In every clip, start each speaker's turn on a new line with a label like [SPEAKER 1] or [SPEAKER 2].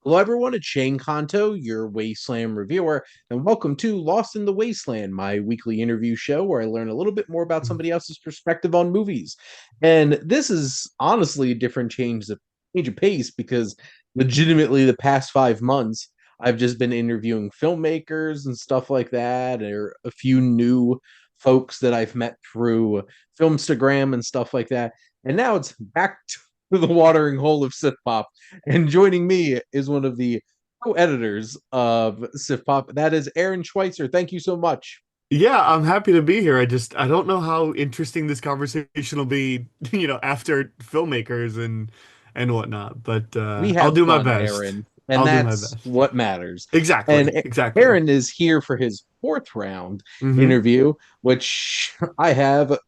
[SPEAKER 1] Hello, everyone. It's Shane Kanto, your Wasteland Reviewer, and welcome to Lost in the Wasteland, my weekly interview show where I learn a little bit more about somebody else's perspective on movies. And this is honestly a different change of pace because legitimately the past 5 months I've just been interviewing filmmakers and stuff like that, or a few new folks that I've met through Filmstagram and stuff like that. And now it's back to the watering hole of SiftPop. And joining me is one of the co-editors of SiftPop. That is Aaron Schweitzer. Thank you so much.
[SPEAKER 2] Yeah, I'm happy to be here. I don't know how interesting this conversation will be, after filmmakers and whatnot, but
[SPEAKER 1] We
[SPEAKER 2] I'll
[SPEAKER 1] have
[SPEAKER 2] do my
[SPEAKER 1] fun,
[SPEAKER 2] best.
[SPEAKER 1] Aaron, and
[SPEAKER 2] I'll do my
[SPEAKER 1] that's
[SPEAKER 2] best.
[SPEAKER 1] what matters.
[SPEAKER 2] Exactly,
[SPEAKER 1] And
[SPEAKER 2] exactly.
[SPEAKER 1] Aaron is here for his fourth round
[SPEAKER 2] hmm
[SPEAKER 1] interview, which I have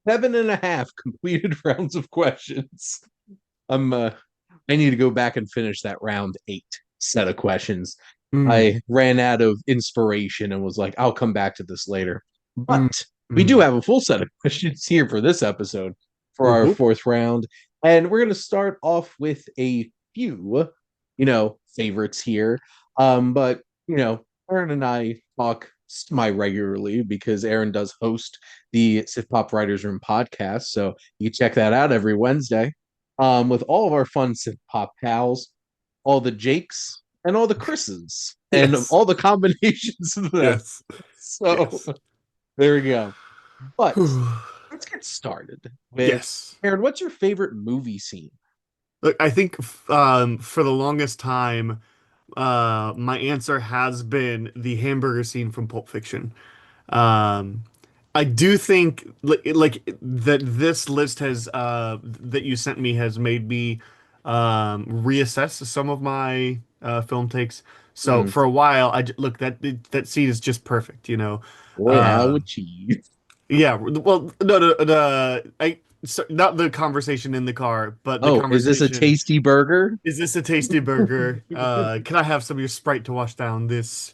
[SPEAKER 1] seven and a half completed rounds of questions. I'm I need to go back and finish that round eight set of questions.
[SPEAKER 2] mm
[SPEAKER 1] I ran out of inspiration and was like, I'll come back to this later.
[SPEAKER 2] mm
[SPEAKER 1] But we do
[SPEAKER 2] mm
[SPEAKER 1] have a full set of questions here for this episode for
[SPEAKER 2] Whoop,
[SPEAKER 1] our
[SPEAKER 2] whoop.
[SPEAKER 1] fourth round. And we're going to start off with a few, favorites here. But, Aaron and I talk semi regularly because Aaron does host the Sif Pop Writers Room podcast. So you can check that out every Wednesday with all of our fun Sif Pop pals, all the Jakes, and all the Chris's and
[SPEAKER 2] Yes,
[SPEAKER 1] all the combinations of them.
[SPEAKER 2] yes,
[SPEAKER 1] So
[SPEAKER 2] yes.
[SPEAKER 1] there we go. But
[SPEAKER 2] Whew.
[SPEAKER 1] let's get started with
[SPEAKER 2] Yes.
[SPEAKER 1] Aaron. What's your favorite movie scene?
[SPEAKER 2] Look, I think for the longest time, my answer has been the hamburger scene from Pulp Fiction. Um, I do think like that this list has that you sent me has made me reassess some of my film takes. So
[SPEAKER 1] Hmm.
[SPEAKER 2] for a while, look that scene is just perfect, you know.
[SPEAKER 1] Boy, how
[SPEAKER 2] Uh,
[SPEAKER 1] would cheese?
[SPEAKER 2] yeah, well, no, not the conversation in the car, but the
[SPEAKER 1] Oh, is this a
[SPEAKER 2] conversation.
[SPEAKER 1] tasty burger?
[SPEAKER 2] Is this a tasty burger? Can I have some of your Sprite to wash down this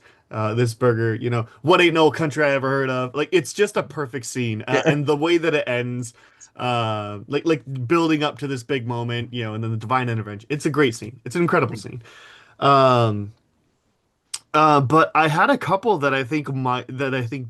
[SPEAKER 2] burger? You know, what ain't no country I ever heard of? Like it's just a perfect scene.
[SPEAKER 1] Yeah.
[SPEAKER 2] And the way that it ends, like building up to this big moment, and then the divine intervention. It's a great scene. It's an incredible scene. Um, but I had a couple that I think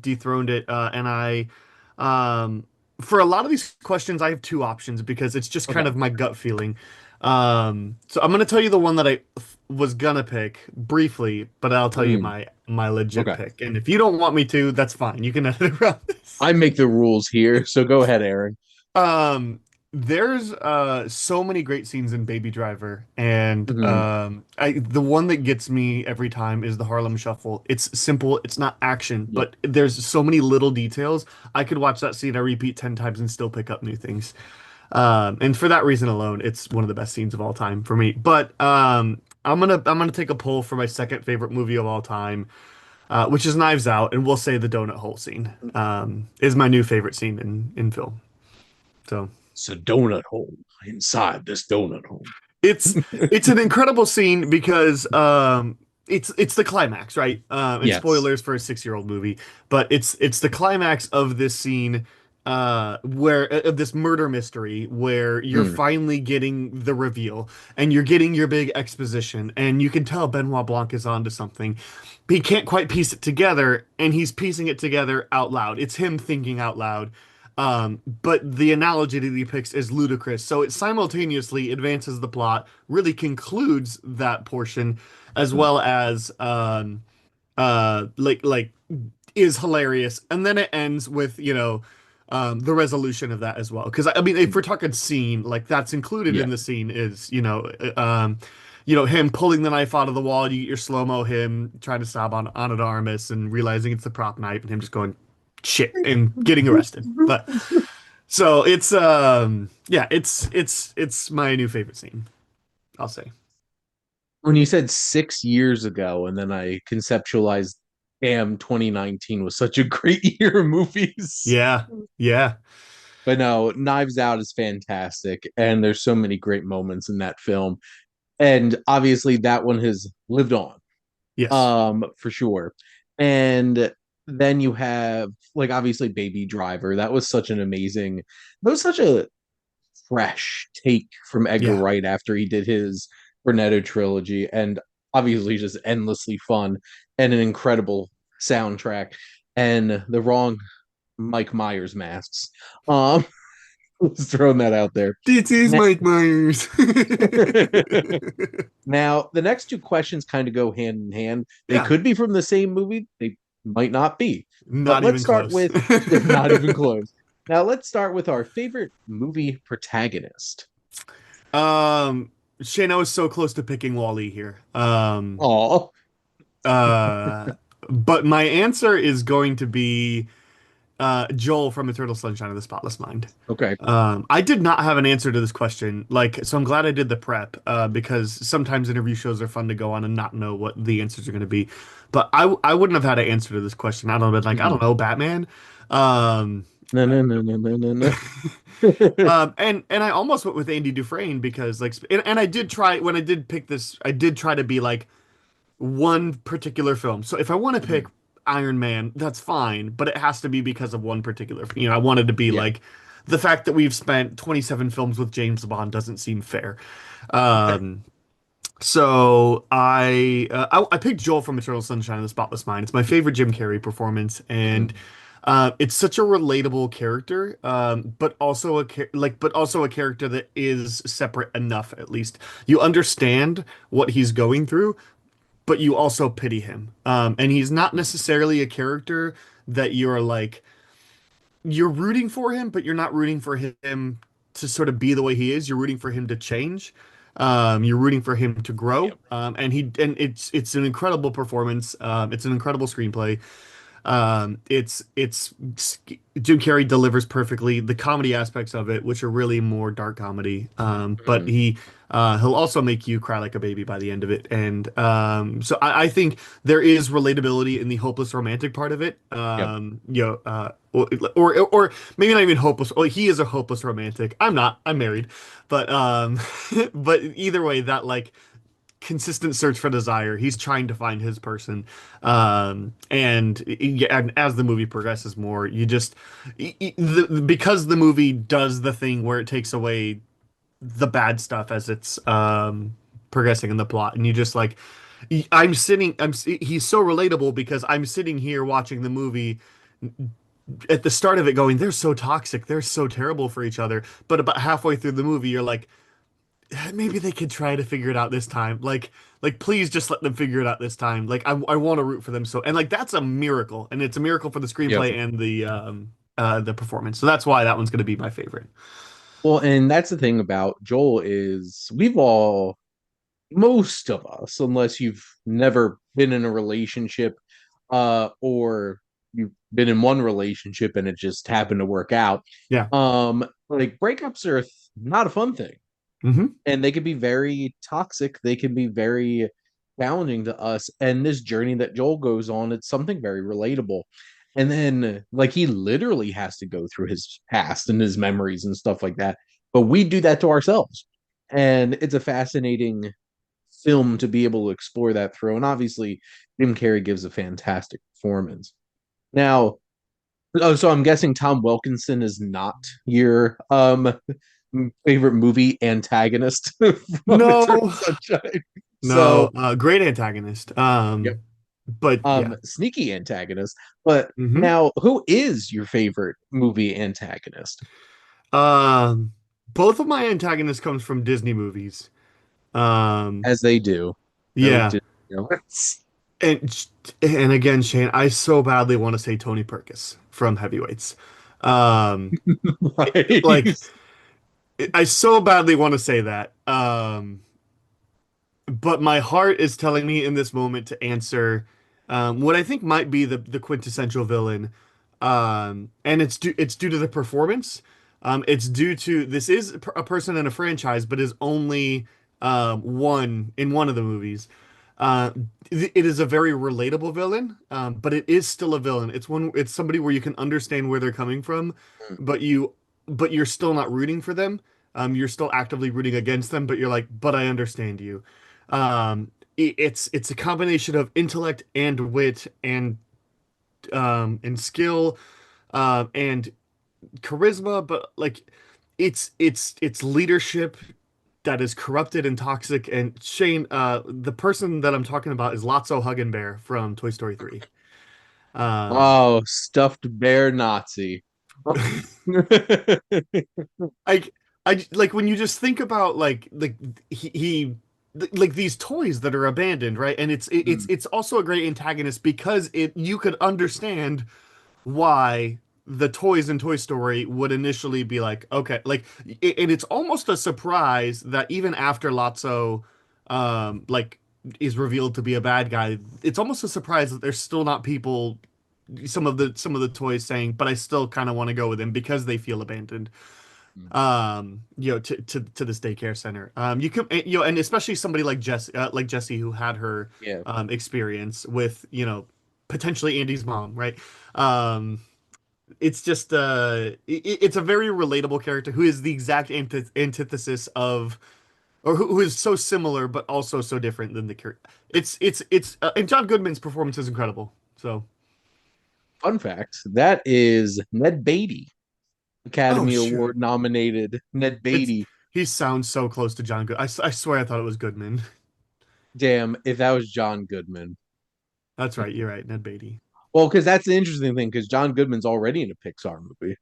[SPEAKER 2] dethroned it, and um, for a lot of these questions, I have two options because it's just kind
[SPEAKER 1] Okay.
[SPEAKER 2] of my gut feeling. So I'm gonna tell you the one that I was gonna pick briefly, but I'll tell you
[SPEAKER 1] Mm,
[SPEAKER 2] my legit
[SPEAKER 1] okay.
[SPEAKER 2] pick. And if you don't want me to, that's fine. You can edit around this.
[SPEAKER 1] I make the rules here, so go ahead, Aaron.
[SPEAKER 2] Um, there's so many great scenes in Baby Driver, and
[SPEAKER 1] Mhm.
[SPEAKER 2] the one that gets me every time is the Harlem Shuffle. It's simple, it's not action,
[SPEAKER 1] Yep.
[SPEAKER 2] but there's so many little details. I could watch that scene I repeat 10 times and still pick up new things. And for that reason alone, it's one of the best scenes of all time for me. But I'm gonna take a poll for my second favorite movie of all time, which is Knives Out, and we'll say the donut hole scene is my new favorite scene in film. So.
[SPEAKER 1] It's a donut hole inside this donut hole.
[SPEAKER 2] It's it's an incredible scene because it's the climax, right? And
[SPEAKER 1] Yes.
[SPEAKER 2] spoilers for a 6-year-old movie, but it's the climax of this scene where of this murder mystery where you're
[SPEAKER 1] Mm.
[SPEAKER 2] finally getting the reveal and you're getting your big exposition and you can tell Benoit Blanc is onto something. But he can't quite piece it together and he's piecing it together out loud. It's him thinking out loud. But the analogy that he picks is ludicrous. So it simultaneously advances the plot, really concludes that portion, as
[SPEAKER 1] Mm.
[SPEAKER 2] well as like is hilarious. And then it ends with, the resolution of that as well. Because I mean, if we're talking scene, like that's included
[SPEAKER 1] Yeah.
[SPEAKER 2] in the scene is, him pulling the knife out of the wall, you get your slow-mo, him trying to stab on Ana de Armas and realizing it's the prop knife and him just going shit and getting arrested. But so it's my new favorite scene, I'll say.
[SPEAKER 1] When you said 6 years ago, and then I conceptualized, damn, 2019 was such a great year of movies.
[SPEAKER 2] Yeah. Yeah.
[SPEAKER 1] But no, Knives Out is fantastic, and there's so many great moments in that film. And obviously, that one has lived on,
[SPEAKER 2] Yes.
[SPEAKER 1] for sure. And then you have, like, obviously Baby Driver. That was such a fresh take from Edgar
[SPEAKER 2] Yeah.
[SPEAKER 1] Wright after he did his Cornetto trilogy, and obviously just endlessly fun and an incredible soundtrack, and the wrong Mike Myers masks. Um, just throwing that out there.
[SPEAKER 2] This is Mike Myers.
[SPEAKER 1] Now, the next two questions kind of go hand in hand. They
[SPEAKER 2] Yeah,
[SPEAKER 1] could be from the same movie, they might not be. But
[SPEAKER 2] not
[SPEAKER 1] let's
[SPEAKER 2] even
[SPEAKER 1] start
[SPEAKER 2] close.
[SPEAKER 1] with not even close. Now, let's start with our favorite movie protagonist.
[SPEAKER 2] Um, Shane, I was so close to picking Wally here.
[SPEAKER 1] Oh,
[SPEAKER 2] Uh, but my answer is going to be Joel from Eternal Sunshine of the Spotless Mind.
[SPEAKER 1] okay.
[SPEAKER 2] I did not have an answer to this question, so I'm glad I did the prep, because sometimes interview shows are fun to go on and not know what the answers are going to be. But I wouldn't have had an answer to this question. I don't know, like, I
[SPEAKER 1] Mhm.
[SPEAKER 2] don't know, Batman. Um,
[SPEAKER 1] No, no, no, no, no, no, no.
[SPEAKER 2] and I almost went with Andy Dufresne because and I did try when I did pick this, I did try to be like one particular film. So if I want to pick
[SPEAKER 1] Mhm.
[SPEAKER 2] Iron Man, that's fine, but it has to be because of one particular, I wanted to be
[SPEAKER 1] Yeah.
[SPEAKER 2] like the fact that we've spent 27 films with James Bond doesn't seem fair.
[SPEAKER 1] Okay.
[SPEAKER 2] Um, so I picked Joel from Eternal Sunshine of the Spotless Mind. It's my favorite Jim Carrey performance, and
[SPEAKER 1] Mhm.
[SPEAKER 2] it's such a relatable character, but also a character that is separate enough. At least you understand what he's going through, but you also pity him. And he's not necessarily a character that you're rooting for him, but you're not rooting for him to sort of be the way he is. You're rooting for him to change. You're rooting for him to grow.
[SPEAKER 1] Yep.
[SPEAKER 2] And it's an incredible performance. It's an incredible screenplay. It's Jim Carrey delivers perfectly the comedy aspects of it, which are really more dark comedy. But
[SPEAKER 1] Mhm.
[SPEAKER 2] he'll also make you cry like a baby by the end of it. And so I think there is relatability in the hopeless romantic part of it.
[SPEAKER 1] Yep.
[SPEAKER 2] Or maybe not even hopeless. Well, he is a hopeless romantic. I'm not. I'm married, but but either way, that like consistent search for desire. He's trying to find his person. And as the movie progresses more, you just because the movie does the thing where it takes away the bad stuff as it's progressing in the plot, and you just like he's so relatable because I'm sitting here watching the movie at the start of it going, they're so toxic, they're so terrible for each other, but about halfway through the movie you're like, maybe they could try to figure it out this time. Like please just let them figure it out this time. Like I want to root for them so, and like that's a miracle, and it's a miracle for the
[SPEAKER 1] Yep.
[SPEAKER 2] screenplay and the performance. So that's why that one's going to be my favorite.
[SPEAKER 1] Well, and that's the thing about Joel is we've all, most of us, unless you've never been in a relationship, or you've been in one relationship and it just happened to work out,
[SPEAKER 2] Yeah.
[SPEAKER 1] like breakups are not a fun thing,
[SPEAKER 2] Hmm.
[SPEAKER 1] and they can be very toxic. They can be very challenging to us. And this journey that Joel goes on, it's something very relatable. And then, like, he literally has to go through his past and his memories and stuff like that. But we do that to ourselves. And it's a fascinating film to be able to explore that through. And obviously, Jim Carrey gives a fantastic performance. Now, oh, so I'm guessing Tom Wilkinson is not your favorite movie antagonist from Eternal
[SPEAKER 2] No,
[SPEAKER 1] Sunshine.
[SPEAKER 2] no,
[SPEAKER 1] So,
[SPEAKER 2] great antagonist.
[SPEAKER 1] yep.
[SPEAKER 2] But yeah.
[SPEAKER 1] Sneaky antagonist. But
[SPEAKER 2] Hmm.
[SPEAKER 1] now, who is your favorite movie antagonist?
[SPEAKER 2] Um, both of my antagonists comes from Disney movies. Um,
[SPEAKER 1] As they do. No,
[SPEAKER 2] yeah.
[SPEAKER 1] you know,
[SPEAKER 2] And and again, Shane, I so badly want to say Tony Perkis from Heavyweights. Um, like
[SPEAKER 1] right.
[SPEAKER 2] I so badly want to say that. But my heart is telling me in this moment to answer what I think might be the quintessential villain. And it's due to the performance. It's due to this is a person in a franchise, but is only one in one of the movies. Uh, it is a very relatable villain, but it is still a villain. It's somebody where you can understand where they're coming from, but you're still not rooting for them. You're still actively rooting against them, but you're like, but I understand you. It's a combination of intellect and wit and skill, and charisma, but like it's leadership that is corrupted and toxic. And Shane, the person that I'm talking about is Lotso Huggenbear from Toy Story 3. Um,
[SPEAKER 1] Oh, stuffed bear Nazi.
[SPEAKER 2] I like when you just think about like he like these toys that are abandoned, right? And it's also a great antagonist because it you could understand why the toys in Toy Story would initially be like, okay, like, and it's almost a surprise that even after Lotso, like, is revealed to be a bad guy, it's almost a surprise that there's still not people, some of the toys saying, but I still kind of want to go with him because they feel abandoned. To this daycare center. You could, and especially somebody like Jesse, who had her
[SPEAKER 1] Yeah,
[SPEAKER 2] experience with, potentially Andy's mom, right? Um, it's just it's a very relatable character who is the exact antithesis of or who is so similar but also so different than the character. It's and John Goodman's performance is incredible. So,
[SPEAKER 1] fun fact, that is Ned Beatty,
[SPEAKER 2] oh
[SPEAKER 1] Academy
[SPEAKER 2] shoot,
[SPEAKER 1] Award nominated Ned
[SPEAKER 2] it's
[SPEAKER 1] Beatty.
[SPEAKER 2] he sounds so close to John Good. I swear I thought it was Goodman.
[SPEAKER 1] Damn, if that was John Goodman.
[SPEAKER 2] That's right, you're right, Ned Beatty.
[SPEAKER 1] Well, because that's the interesting thing, because John Goodman's already in a Pixar movie.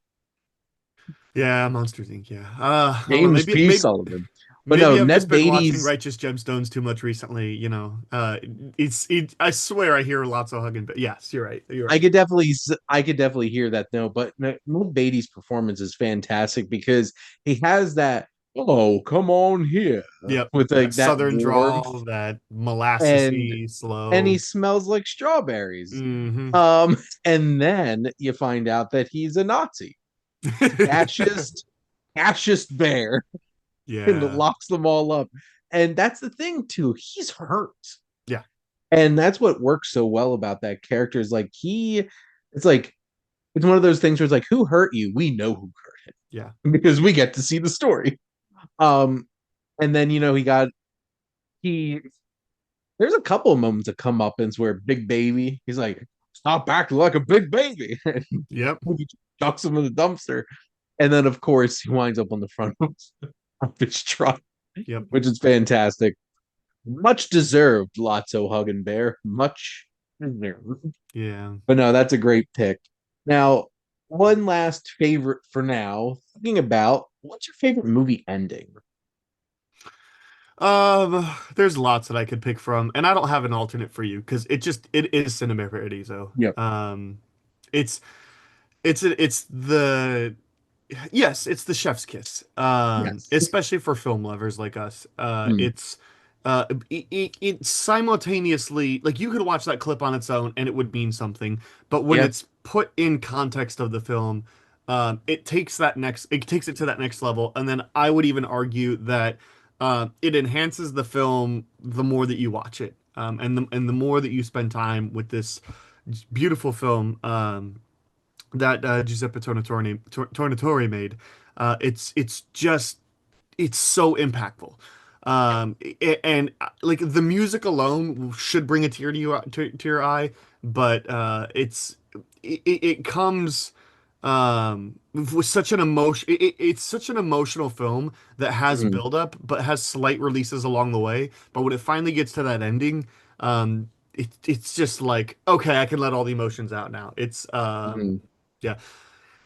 [SPEAKER 2] Yeah, Monsters Inc. Yeah. I don't know.
[SPEAKER 1] James
[SPEAKER 2] Maybe
[SPEAKER 1] P.
[SPEAKER 2] maybe
[SPEAKER 1] Sullivan. But no,
[SPEAKER 2] maybe I've just
[SPEAKER 1] Ned
[SPEAKER 2] been watching
[SPEAKER 1] Beatty's
[SPEAKER 2] Righteous Gemstones too much recently. I swear I hear lots of hugging, but yes, you're right. You're right.
[SPEAKER 1] I could definitely hear that no, but Ned Beatty's performance is fantastic because he has that oh come on here
[SPEAKER 2] Yep.
[SPEAKER 1] with
[SPEAKER 2] That
[SPEAKER 1] like that
[SPEAKER 2] southern
[SPEAKER 1] warmth
[SPEAKER 2] drawl, that
[SPEAKER 1] and
[SPEAKER 2] molassesy,
[SPEAKER 1] he
[SPEAKER 2] slow.
[SPEAKER 1] smells like strawberries.
[SPEAKER 2] Hmm.
[SPEAKER 1] Um and then you find out that he's a Nazi, fascist, fascist bear, and
[SPEAKER 2] Yeah.
[SPEAKER 1] locks them all up. And that's the thing too. He's hurt.
[SPEAKER 2] Yeah.
[SPEAKER 1] And that's what works so well about that character is like it's like it's one of those things where it's like, who hurt you? We know who hurt
[SPEAKER 2] Yeah.
[SPEAKER 1] him because we get to see the story. Um, and then he there's a couple of moments of comeuppance where Big Baby, he's like, stop acting like a big baby. And
[SPEAKER 2] Yep.
[SPEAKER 1] he chucks him in the dumpster. And then of course he winds up on the front of his truck,
[SPEAKER 2] Yep.
[SPEAKER 1] which is fantastic. Much deserved, Lotso Huggin Bear. Much deserved.
[SPEAKER 2] Yeah.
[SPEAKER 1] But no, that's a great pick. Now, one last favorite for now. Thinking about what's your favorite movie ending?
[SPEAKER 2] There's lots that I could pick from, and I don't have an alternate for you because it is Cinema Paradiso.
[SPEAKER 1] Yep.
[SPEAKER 2] It's it's the yes, it's the chef's kiss.
[SPEAKER 1] Yes.
[SPEAKER 2] Especially for film lovers like us.
[SPEAKER 1] Mm.
[SPEAKER 2] It simultaneously like you could watch that clip on its own and it would mean something, but when
[SPEAKER 1] Yeah.
[SPEAKER 2] it's put in context of the film, it takes it to that next level. And then I would even argue that it enhances the film the more that you watch it, and the more that you spend time with this beautiful film. That Giuseppe Tornatore made. It's just it's so impactful. Like the music alone should bring a tear to your eye, but it comes with such an emotion. It's such an emotional film that has
[SPEAKER 1] Mm.
[SPEAKER 2] buildup, but has slight releases along the way. But when it finally gets to that ending, it's just like okay, I can let all the emotions out now.
[SPEAKER 1] Mm.
[SPEAKER 2] Yeah.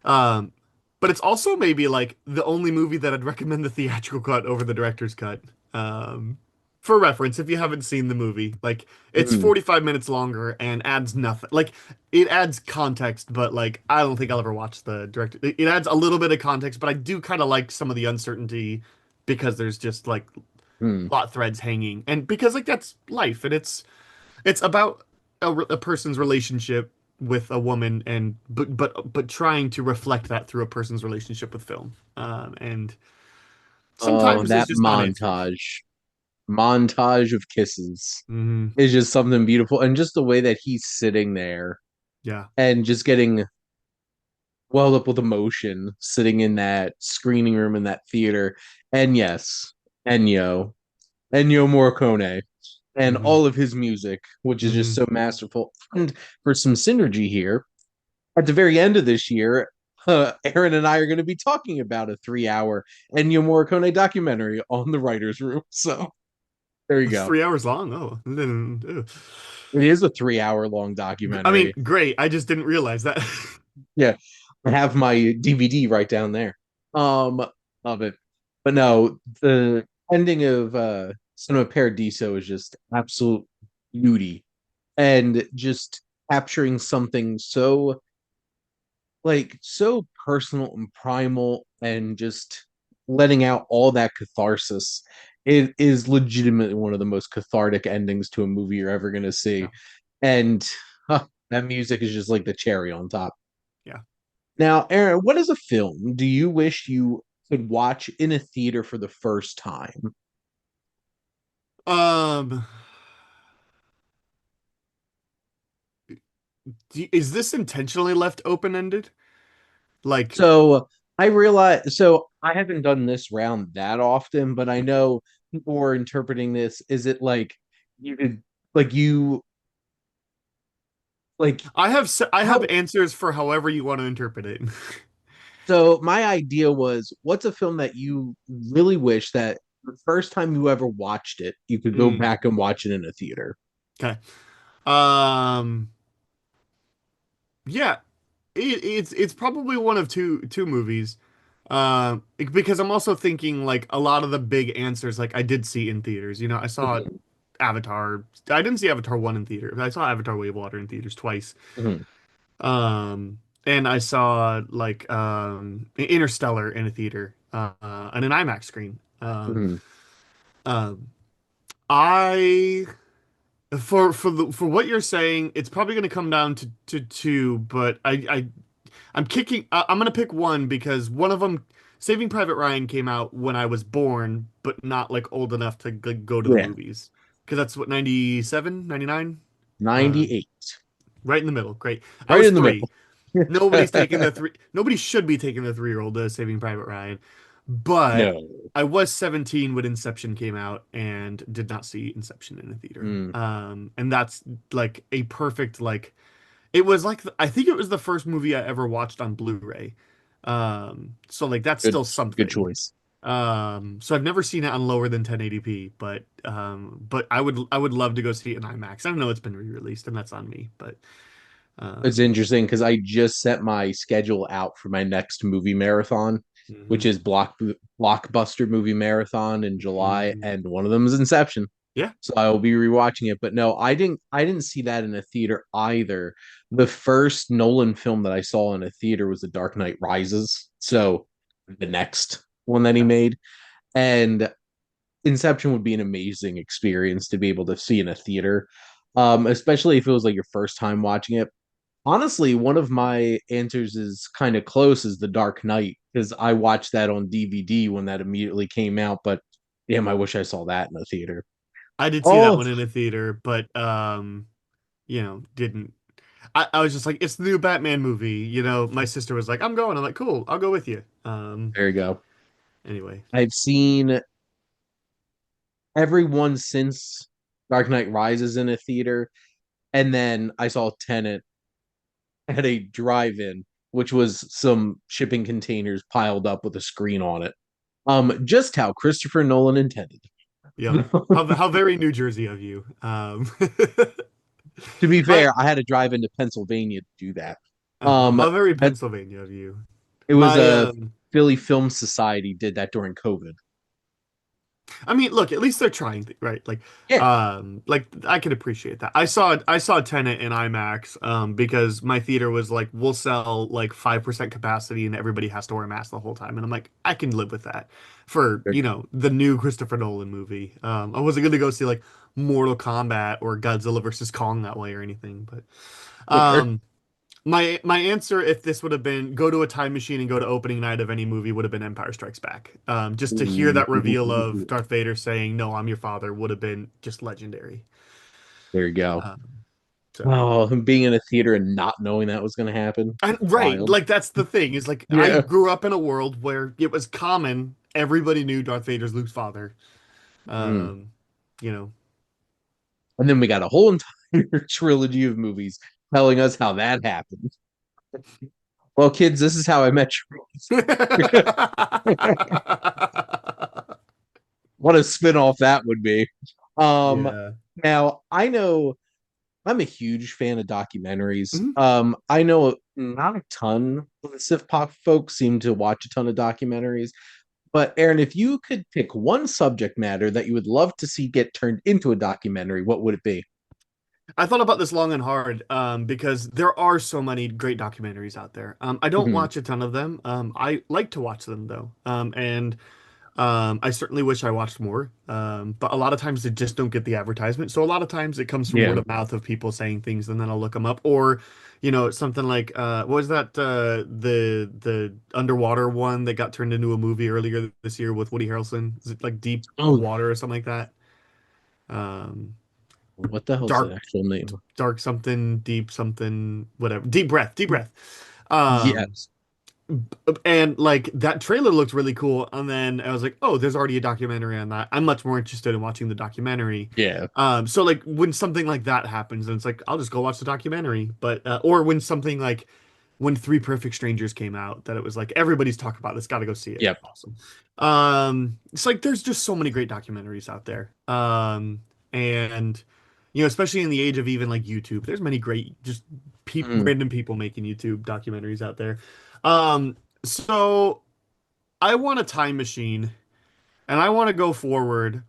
[SPEAKER 2] Um, but it's also maybe like the only movie that I'd recommend the theatrical cut over the director's cut. Um, for reference, if you haven't seen the movie, like it's
[SPEAKER 1] Mm.
[SPEAKER 2] 45 minutes longer and adds nothing. Like it adds context, but like I don't think I'll ever watch the director. It adds a little bit of context, but I do kind of like some of the uncertainty because there's just like
[SPEAKER 1] Mm.
[SPEAKER 2] plot threads hanging, and because like that's life, and it's about a person's relationship with a woman, and but trying to reflect that through a person's relationship with film. And
[SPEAKER 1] Oh,
[SPEAKER 2] sometimes there's
[SPEAKER 1] that
[SPEAKER 2] just not answers.
[SPEAKER 1] montage of kisses
[SPEAKER 2] Hmm.
[SPEAKER 1] is just something beautiful, and just the way that he's sitting there
[SPEAKER 2] Yeah.
[SPEAKER 1] and just getting welled up with emotion, sitting in that screening room in that theater. And yes, Ennio, Ennio Morricone, and
[SPEAKER 2] Hmm.
[SPEAKER 1] all of his music, which is just
[SPEAKER 2] Hmm.
[SPEAKER 1] so masterful. And for some synergy here, at the very end of this year, Aaron and I are going to be talking about a 3 hour Ennio Morricone documentary on the writer's room. So there you
[SPEAKER 2] It's
[SPEAKER 1] go.
[SPEAKER 2] 3 hours long. Oh, ugh.
[SPEAKER 1] It is a 3 hour long
[SPEAKER 2] I mean,
[SPEAKER 1] documentary.
[SPEAKER 2] great. I just didn't realize that.
[SPEAKER 1] Yeah, I have my DVD right down there. Um, of it. But no, the ending of Cinema Paradiso is just absolute beauty and just capturing something so so personal and primal and just letting out all that catharsis. It is legitimately one of the most cathartic endings to a movie you're ever going to see.
[SPEAKER 2] Yeah,
[SPEAKER 1] And that music is just like the cherry on top.
[SPEAKER 2] yeah.
[SPEAKER 1] Now, Aaron, what is a film do you wish you could watch in a theater for the first time?
[SPEAKER 2] Um, is this intentionally left open-ended? Like,
[SPEAKER 1] So I realize, so I haven't done this round that often, but I know people are interpreting this. Is it like you could, like you, like
[SPEAKER 2] I have
[SPEAKER 1] how?
[SPEAKER 2] answers for however you want to interpret it.
[SPEAKER 1] So my idea was, what's a film that you really wish that the first time you ever watched it, you could go
[SPEAKER 2] Mm,
[SPEAKER 1] back and watch it in a theater?
[SPEAKER 2] okay. Um, yeah, it's probably one of two movies. Because I'm also thinking like a lot of the big answers, like I did see in theaters. You know, I saw
[SPEAKER 1] Mhm,
[SPEAKER 2] Avatar. I didn't see Avatar 1 in theater. I saw Avatar Way of Water in theaters twice.
[SPEAKER 1] mhm,
[SPEAKER 2] And I saw like Interstellar in a theater, on an IMAX screen.
[SPEAKER 1] mhm.
[SPEAKER 2] Um, I for what you're saying, it's probably going to come down to two, but I'm going to pick one because one of them, Saving Private Ryan, came out when I was born, but not like old enough to go to the
[SPEAKER 1] Yeah,
[SPEAKER 2] movies. Because that's what, 97, 99, um,
[SPEAKER 1] 98,
[SPEAKER 2] right in the middle. Great. I
[SPEAKER 1] right
[SPEAKER 2] was
[SPEAKER 1] in the
[SPEAKER 2] three.
[SPEAKER 1] middle.
[SPEAKER 2] Nobody's taking the three. Nobody should be taking the 3-year-old to Saving Private Ryan. But
[SPEAKER 1] No.
[SPEAKER 2] I was 17 when Inception came out and did not see Inception in a theater.
[SPEAKER 1] Mm,
[SPEAKER 2] And that's like a perfect like it was like I think it was the first movie I ever watched on Blu-ray. So like that's
[SPEAKER 1] good,
[SPEAKER 2] still
[SPEAKER 1] good
[SPEAKER 2] something.
[SPEAKER 1] choice.
[SPEAKER 2] So I've never seen it on lower than 1080p, but I would love to go see it in IMAX. I don't know it's been re-released and that's on me, but
[SPEAKER 1] It's
[SPEAKER 2] um
[SPEAKER 1] interesting because I just set my schedule out for my next movie marathon, which
[SPEAKER 2] mhm.
[SPEAKER 1] is Blockbuster movie marathon in July,
[SPEAKER 2] Mhm.
[SPEAKER 1] and one of them is Inception.
[SPEAKER 2] Yeah.
[SPEAKER 1] So I will be rewatching it. But no, I didn't see that in a theater either. The first Nolan film that I saw in a theater was The Dark Knight Rises. So the next one that he
[SPEAKER 2] Yeah.
[SPEAKER 1] made. And Inception would be an amazing experience to be able to see in a theater. Especially if it was like your first time watching it. Honestly, one of my answers is kind of close as The Dark Knight because I watched that on DVD when that immediately came out. But damn, I wish I saw that in the theater.
[SPEAKER 2] I did see that
[SPEAKER 1] Oh,
[SPEAKER 2] one in a theater, but didn't. I was just like, it's the new Batman movie. You know, my sister was like, I'm going. I'm like, cool, I'll go with you.
[SPEAKER 1] there you go.
[SPEAKER 2] Anyway,
[SPEAKER 1] I've seen everyone since Dark Knight Rises in a theater, and then I saw Tenet at a drive-in, which was some shipping containers piled up with a screen on it. Just how Christopher Nolan intended.
[SPEAKER 2] yep. How very New Jersey of you.
[SPEAKER 1] To be
[SPEAKER 2] My
[SPEAKER 1] fair, I had to drive into Pennsylvania to do that.
[SPEAKER 2] how very
[SPEAKER 1] That
[SPEAKER 2] Pennsylvania of you.
[SPEAKER 1] it was
[SPEAKER 2] My
[SPEAKER 1] a Philly Film Society did that during COVID.
[SPEAKER 2] I mean, look, at least they're trying, right?
[SPEAKER 1] Yeah,
[SPEAKER 2] Like I can appreciate that. I saw Tenet in IMAX, because my theater was like, we'll sell like 5% capacity and everybody has to wear a mask the whole time, and I'm like, I can live with that for the new Christopher Nolan movie. I wasn't gonna go see like Mortal Kombat or Godzilla versus Kong that way or anything, but
[SPEAKER 1] sure.
[SPEAKER 2] um. My answer, if this would have been go to a time machine and go to opening night of any movie, would have been Empire Strikes Back. Just to hear that reveal of Darth Vader saying, "No, I'm your father," would have been just legendary.
[SPEAKER 1] There you go.
[SPEAKER 2] Um, so,
[SPEAKER 1] Oh, being in a theater and not knowing that was going to happen.
[SPEAKER 2] and right,
[SPEAKER 1] Wild.
[SPEAKER 2] like that's the thing is like I
[SPEAKER 1] Yeah.
[SPEAKER 2] grew up in a world where it was common. Everybody knew Darth Vader's Luke's father.
[SPEAKER 1] Mm.
[SPEAKER 2] Um, you know,
[SPEAKER 1] And then we got a whole entire trilogy of movies telling us how that happened. Well, kids, this is how I met you. What a spin-off that would be. Um,
[SPEAKER 2] Yeah.
[SPEAKER 1] Now I know I'm a huge fan of documentaries.
[SPEAKER 2] Mhm.
[SPEAKER 1] I know not a ton of the SiftPop folks seem to watch a ton of documentaries. But Aaron, if you could pick one subject matter that you would love to see get turned into a documentary, what would it be?
[SPEAKER 2] I thought about this long and hard because there are so many great documentaries out there. I don't
[SPEAKER 1] Mhm.
[SPEAKER 2] watch a ton of them. I like to watch them though, and I certainly wish I watched more. But a lot of times they just don't get the advertisement. So a lot of times it comes from word
[SPEAKER 1] Yeah.
[SPEAKER 2] of mouth of people saying things, and then I'll look them up. Or, something like what was that the underwater one that got turned into a movie earlier this year with Woody Harrelson? Is it like Deep
[SPEAKER 1] Oh,
[SPEAKER 2] Water or something like that? Um,
[SPEAKER 1] what the hell's the
[SPEAKER 2] Dark
[SPEAKER 1] actual name?
[SPEAKER 2] dark something, deep something, whatever. Deep breath. Um,
[SPEAKER 1] Yes.
[SPEAKER 2] and like that trailer looked really cool. And then I was like, oh, there's already a documentary on that. I'm much more interested in watching the documentary.
[SPEAKER 1] Yeah.
[SPEAKER 2] So like when something like that happens, then it's like I'll just go watch the documentary. But or when something like when Three Perfect Strangers came out, that it was like everybody's talking about this, got to go see it.
[SPEAKER 1] Yep.
[SPEAKER 2] Awesome. It's like there's just so many great documentaries out there. And especially in the age of even like YouTube, there's many great just
[SPEAKER 1] Mm.
[SPEAKER 2] random people making YouTube documentaries out there. So I want a time machine and I want to go forward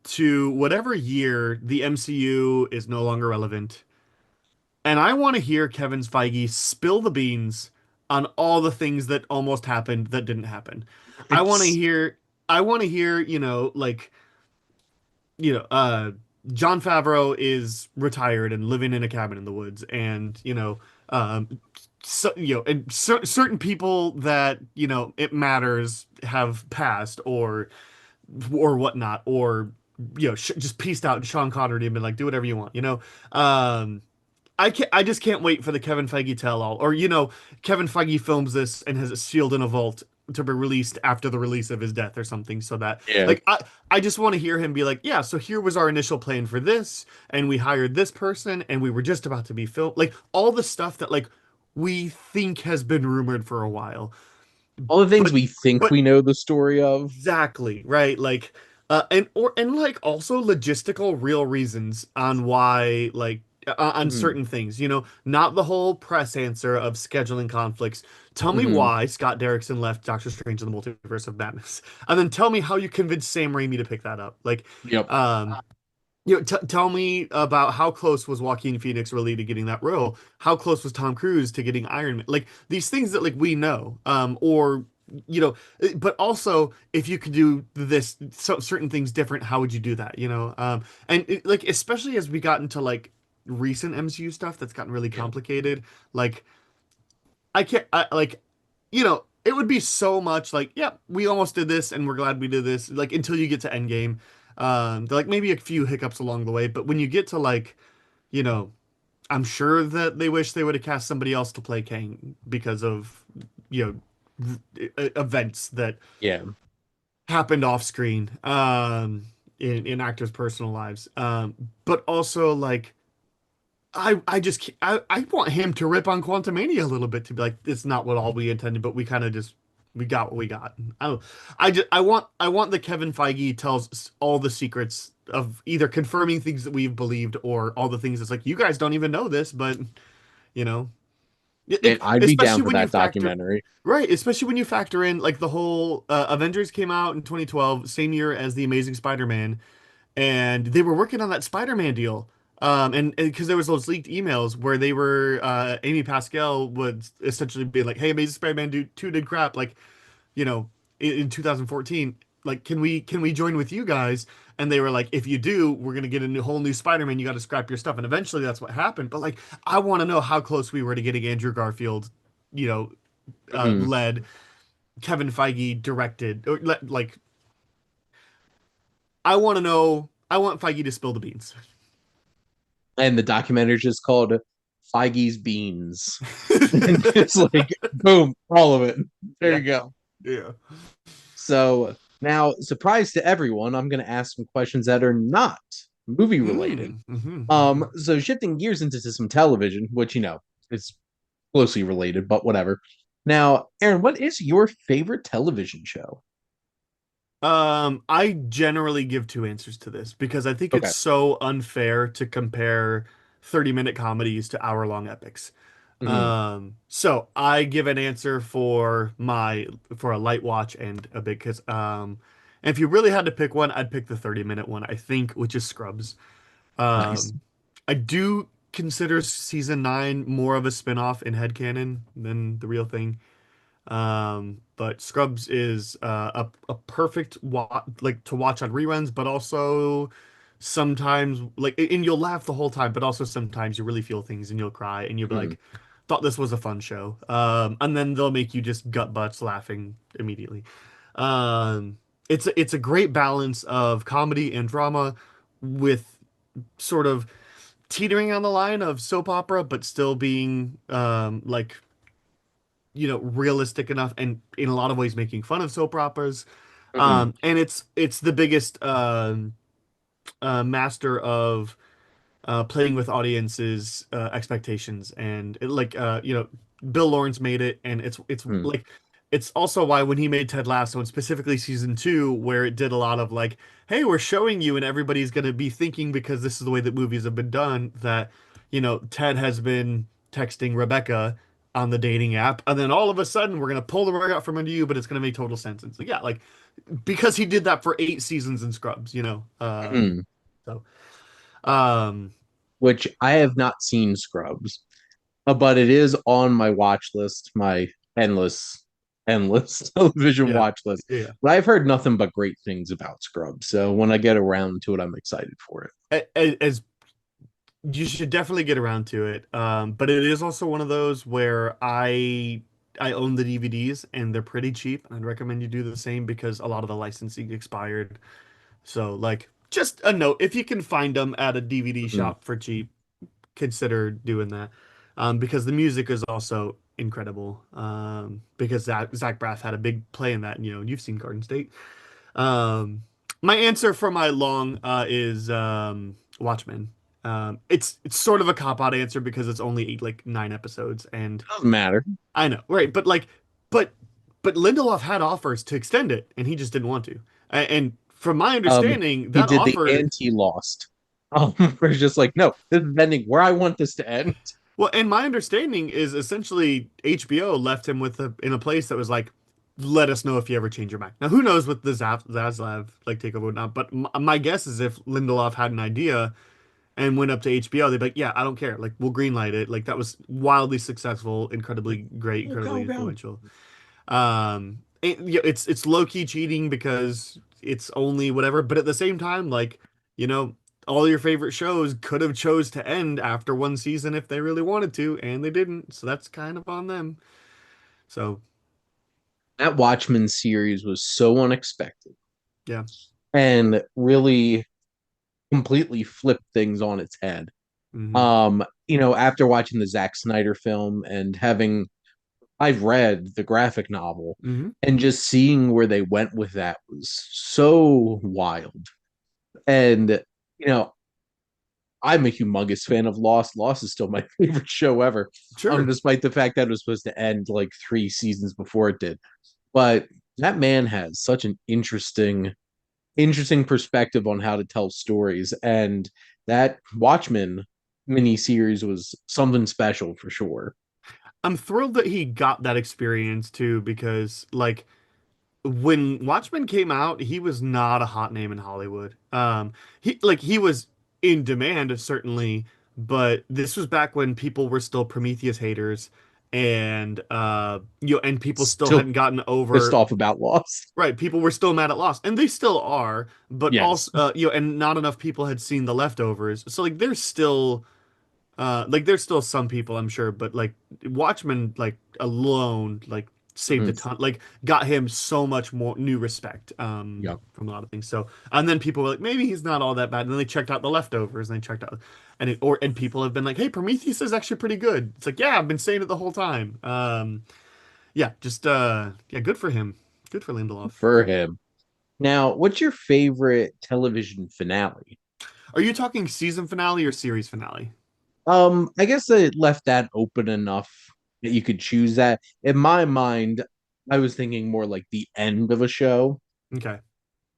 [SPEAKER 2] to whatever year the MCU is no longer relevant. And I want to hear Kevin Feige spill the beans on all the things that almost happened that didn't happen. I want to
[SPEAKER 1] It's
[SPEAKER 2] hear I want to hear, John Favreau is retired and living in a cabin in the woods, and and certain people that it matters have passed or whatnot, or just pieced out and Sean Connery and been like, do whatever you want, Um, I just can't wait for the Kevin Feige tell all, or Kevin Feige films this and has it sealed in a vault to be released after the release of his death or something, so that
[SPEAKER 1] yeah.
[SPEAKER 2] like I just want to hear him be like, yeah, so here was our initial plan for this, and we hired this person, and we were just about to be filmed, like all the stuff that like we think has been rumored for a while,
[SPEAKER 1] All the things
[SPEAKER 2] but
[SPEAKER 1] we think
[SPEAKER 2] but
[SPEAKER 1] we know the story of.
[SPEAKER 2] exactly, right? Like, and like also logistical real reasons on why, like, on
[SPEAKER 1] Hmm.
[SPEAKER 2] certain things, not the whole press answer of scheduling conflicts. Tell me
[SPEAKER 1] Hmm.
[SPEAKER 2] why Scott Derrickson left Doctor Strange in the Multiverse of Madness, and then tell me how you convinced Sam Raimi to pick that up. Like,
[SPEAKER 1] Yep.
[SPEAKER 2] um, tell me about how close was Joaquin Phoenix really to getting that role? How close was Tom Cruise to getting Iron Man? Like these things that like we know, or but also if you could do this certain things different, how would you do that? And like especially as we got into like recent MCU stuff that's gotten really
[SPEAKER 1] Yeah.
[SPEAKER 2] complicated, like I can't, it would be so much like, yeah, we almost did this and we're glad we did this. Like until you get to Endgame, they're like maybe a few hiccups along the way, but when you get to like, you know, I'm sure that they wish they would have cast somebody else to play Kang because of, events that
[SPEAKER 1] Yeah.
[SPEAKER 2] happened off screen, in actors' personal lives. But also like I just I want him to rip on Quantumania a little bit to be like it's not what all we intended, but we kind of just we got what we got. I don't. I want the Kevin Feige tells all the secrets of either confirming things that we've believed or all the things that's like you guys don't even know this, but you know,
[SPEAKER 1] And
[SPEAKER 2] like
[SPEAKER 1] I'd be down
[SPEAKER 2] especially
[SPEAKER 1] for
[SPEAKER 2] when you
[SPEAKER 1] that
[SPEAKER 2] factor
[SPEAKER 1] documentary.
[SPEAKER 2] right, especially when you factor in like the whole Avengers came out in 2012, same year as the Amazing Spider-Man, and they were working on that Spider-Man deal. And because there was those leaked emails where they were Amy Pascal would essentially be like, "Hey, Amazing Spider-Man 2 did crap," like in 2014. Like, can we join with you guys? And they were like, if you do, we're gonna get a whole new Spider-Man. You got to scrap your stuff. And eventually, that's what happened. But like, I want to know how close we were to getting Andrew Garfield, you know,
[SPEAKER 1] Mhm.
[SPEAKER 2] led, Kevin Feige directed, or like, I want to know. I want Feige to spill the beans.
[SPEAKER 1] And the documentary is just called Feige's Beans. And it's like, boom, all of it. There
[SPEAKER 2] Yeah,
[SPEAKER 1] you go.
[SPEAKER 2] yeah.
[SPEAKER 1] So now, surprise to everyone, I'm going to ask some questions that are not movie related.
[SPEAKER 2] Mm, hmm
[SPEAKER 1] So shifting gears into some television, which is closely related, but whatever. Now, Aaron, what is your favorite television show?
[SPEAKER 2] I generally give two answers to this because I think it's
[SPEAKER 1] Okay.
[SPEAKER 2] so unfair to compare 30-minute comedies to hour-long epics.
[SPEAKER 1] Hmm.
[SPEAKER 2] So I give an answer for a light watch and a big kiss. And if you really had to pick one, I'd pick the 30-minute one, I think, which is Scrubs.
[SPEAKER 1] Nice.
[SPEAKER 2] Um, I do consider season 9 more of a spin-off in headcanon than the real thing. But Scrubs is a perfect like to watch on reruns, but also sometimes like and you'll laugh the whole time, but also sometimes you really feel things and you'll cry and you'll be
[SPEAKER 1] Hmm.
[SPEAKER 2] like, thought this was a fun show. And then they'll make you just gut butts laughing immediately. Um, it's a great balance of comedy and drama with sort of teetering on the line of soap opera, but still being like realistic enough and in a lot of ways making fun of soap operas.
[SPEAKER 1] Hmm.
[SPEAKER 2] And it's the biggest master of playing with audiences' expectations and Bill Lawrence made it, and it's
[SPEAKER 1] Hmm.
[SPEAKER 2] like it's also why when he made Ted Lasso and specifically season 2, where it did a lot of like, hey, we're showing you, and everybody's gonna be thinking because this is the way that movies have been done that Ted has been texting Rebecca on the dating app, and then all of a sudden we're gonna pull the rug out from under you, but it's gonna make total sense. And it's like, yeah, like because he did that for 8 seasons in Scrubs,
[SPEAKER 1] Hmm.
[SPEAKER 2] so. Um,
[SPEAKER 1] Which I have not seen Scrubs, but it is on my watch list, my endless, endless television
[SPEAKER 2] Yeah.
[SPEAKER 1] watch list.
[SPEAKER 2] Yeah.
[SPEAKER 1] But I've heard nothing but great things about Scrubs. So when I get around to it, I'm excited for it.
[SPEAKER 2] As you should definitely get around to it. But it is also one of those where I own the DVDs and they're pretty cheap. I'd recommend you do the same because a lot of the licensing expired. So like just a note, if you can find them at a DVD
[SPEAKER 1] Mhm.
[SPEAKER 2] shop for cheap, consider doing that. Because the music is also incredible. Because Zach Braff had a big play in that, and you've seen Garden State. Um, my answer for my long is Watchmen. It's sort of a cop out answer because it's only like 9 episodes, and
[SPEAKER 1] Doesn't matter.
[SPEAKER 2] I know, right? But like, but but Lindelof had offers to extend it, and he just didn't want to. And from my
[SPEAKER 1] Um,
[SPEAKER 2] understanding,
[SPEAKER 1] he
[SPEAKER 2] that
[SPEAKER 1] did the
[SPEAKER 2] offer,
[SPEAKER 1] anti-Lost. Where it's just like, no, this is ending where I want this to end.
[SPEAKER 2] well, and my understanding is essentially HBO left him in a place that was like, let us know if you ever change your mind. Now, who knows with the Zaslav like takeover or not? But my guess is if Lindelof had an idea and went up to HBO, they'd be like, "Yeah, I don't care. Like, we'll greenlight it." Like that was wildly successful, incredibly great,
[SPEAKER 1] Go, go,
[SPEAKER 2] incredibly
[SPEAKER 1] go.
[SPEAKER 2] influential. It's low key cheating because it's only whatever, but at the same time, like you know, all your favorite shows could have chose to end after one season if they really wanted to, and they didn't. So that's kind of on them. So
[SPEAKER 1] That Watchmen series was so unexpected
[SPEAKER 2] yeah.
[SPEAKER 1] and really completely flipped things on its head.
[SPEAKER 2] Hmm.
[SPEAKER 1] After watching the Zack Snyder film and having I've read the graphic novel
[SPEAKER 2] Hmm.
[SPEAKER 1] and just seeing where they went with that was so wild. And you know, I'm a humongous fan of Lost. Lost is still my favorite show ever.
[SPEAKER 2] Sure.
[SPEAKER 1] Despite the fact that it was supposed to end like 3 seasons before it did. But that man has such an interesting perspective on how to tell stories. And that Watchmen miniseries was something special for sure.
[SPEAKER 2] I'm thrilled that he got that experience too, because like when Watchmen came out, he was not a hot name in Hollywood. He was in demand certainly, but this was back when people were still Prometheus haters, and and people still
[SPEAKER 1] Still
[SPEAKER 2] hadn't gotten
[SPEAKER 1] pissed
[SPEAKER 2] over.
[SPEAKER 1] off about Lost.
[SPEAKER 2] Right, people were still mad at Lost, and they still are, but also
[SPEAKER 1] Yes.
[SPEAKER 2] and not enough people had seen The Leftovers, so like there's still some people I'm sure, but like Watchmen like alone like saved a
[SPEAKER 1] Mhm.
[SPEAKER 2] ton, like got him so much more new respect
[SPEAKER 1] Yeah.
[SPEAKER 2] from a lot of things. So and then people were like maybe he's not all that bad, and then they checked out The Leftovers and they checked out and people have been like, hey, Prometheus is actually pretty good. It's like, yeah, I've been saying it the whole time. Yeah, just yeah, good for him. Good for Lindelof.
[SPEAKER 1] For him. Now, what's your favorite television finale?
[SPEAKER 2] Are you talking season finale or series finale?
[SPEAKER 1] I guess they left that open enough. that you could choose that. In my mind, I was thinking more like the end of a show
[SPEAKER 2] Okay,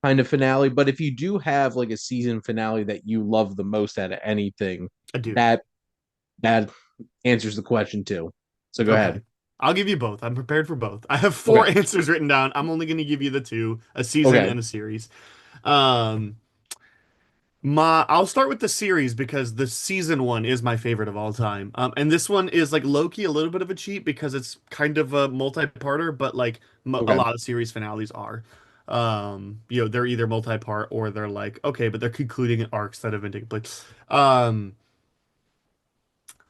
[SPEAKER 1] kind of finale. But if you do have like a season finale that you love the most out of anything,
[SPEAKER 2] I do.
[SPEAKER 1] that that answers the question too. So go
[SPEAKER 2] Okay.
[SPEAKER 1] ahead.
[SPEAKER 2] I'll give you both. I'm prepared for both. I have four
[SPEAKER 1] Okay.
[SPEAKER 2] answers written down. I'm only going to give you the two, a season
[SPEAKER 1] Okay.
[SPEAKER 2] and a series. Um, I'll start with the series because the season one is my favorite of all time. And this one is like low-key a little bit of a cheat because it's kind of a multi-parter, but like a
[SPEAKER 1] Okay.
[SPEAKER 2] lot of series finales are. They're either multi-part or they're like, okay, but they're concluding arcs that have been taking place.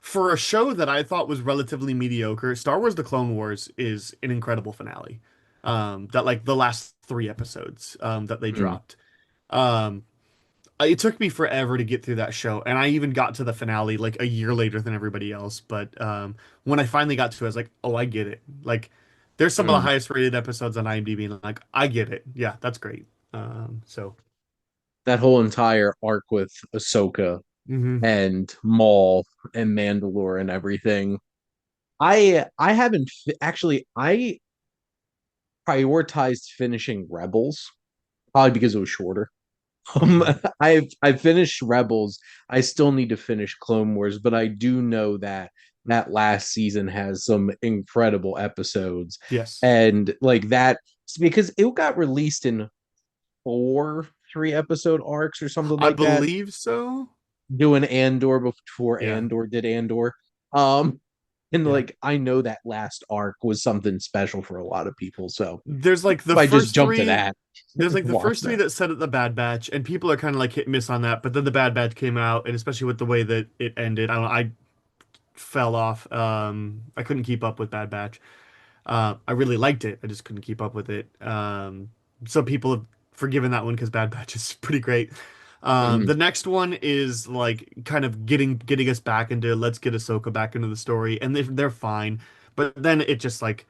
[SPEAKER 2] For a show that I thought was relatively mediocre, Star Wars: The Clone Wars is an incredible finale. That like the last three episodes that they
[SPEAKER 1] Mm.
[SPEAKER 2] dropped. Um, it took me forever to get through that show, and I even got to the finale like a year later than everybody else. But when I finally got to it, I was like, "Oh, I get it." Like, there's some of the
[SPEAKER 1] Mm.
[SPEAKER 2] highest rated episodes on IMDb, and I'm like, I get it. Yeah, that's great. So,
[SPEAKER 1] That whole entire arc with Ahsoka
[SPEAKER 2] mhm.
[SPEAKER 1] and Maul and Mandalore and everything. I haven't actually I prioritized finishing Rebels probably because it was shorter. Um,
[SPEAKER 2] Okay.
[SPEAKER 1] I've finished Rebels. I still need to finish Clone Wars, but I do know that that last season has some incredible episodes,
[SPEAKER 2] Yes,
[SPEAKER 1] and like that because it got released in four 3 episode arcs or something
[SPEAKER 2] I
[SPEAKER 1] like that.
[SPEAKER 2] believe so.
[SPEAKER 1] Doing Andor before
[SPEAKER 2] Yeah,
[SPEAKER 1] Andor did Andor, um, and
[SPEAKER 2] yeah.
[SPEAKER 1] like I know that last arc was something special for a lot of people, so
[SPEAKER 2] There's like the
[SPEAKER 1] I just
[SPEAKER 2] first
[SPEAKER 1] jumped to
[SPEAKER 2] three.
[SPEAKER 1] that.
[SPEAKER 2] There's like the
[SPEAKER 1] Watch
[SPEAKER 2] first three
[SPEAKER 1] that.
[SPEAKER 2] that set at the Bad Batch, and people are kind of like hit and miss on that. But then the Bad Batch came out, and especially with the way that it ended, I don't know. I fell off. I couldn't keep up with Bad Batch. I really liked it. I just couldn't keep up with it. Some people have forgiven that one because Bad Batch is pretty great.
[SPEAKER 1] Mhm.
[SPEAKER 2] The next one is like kind of getting us back into let's get Ahsoka back into the story, and they're fine. But then it just like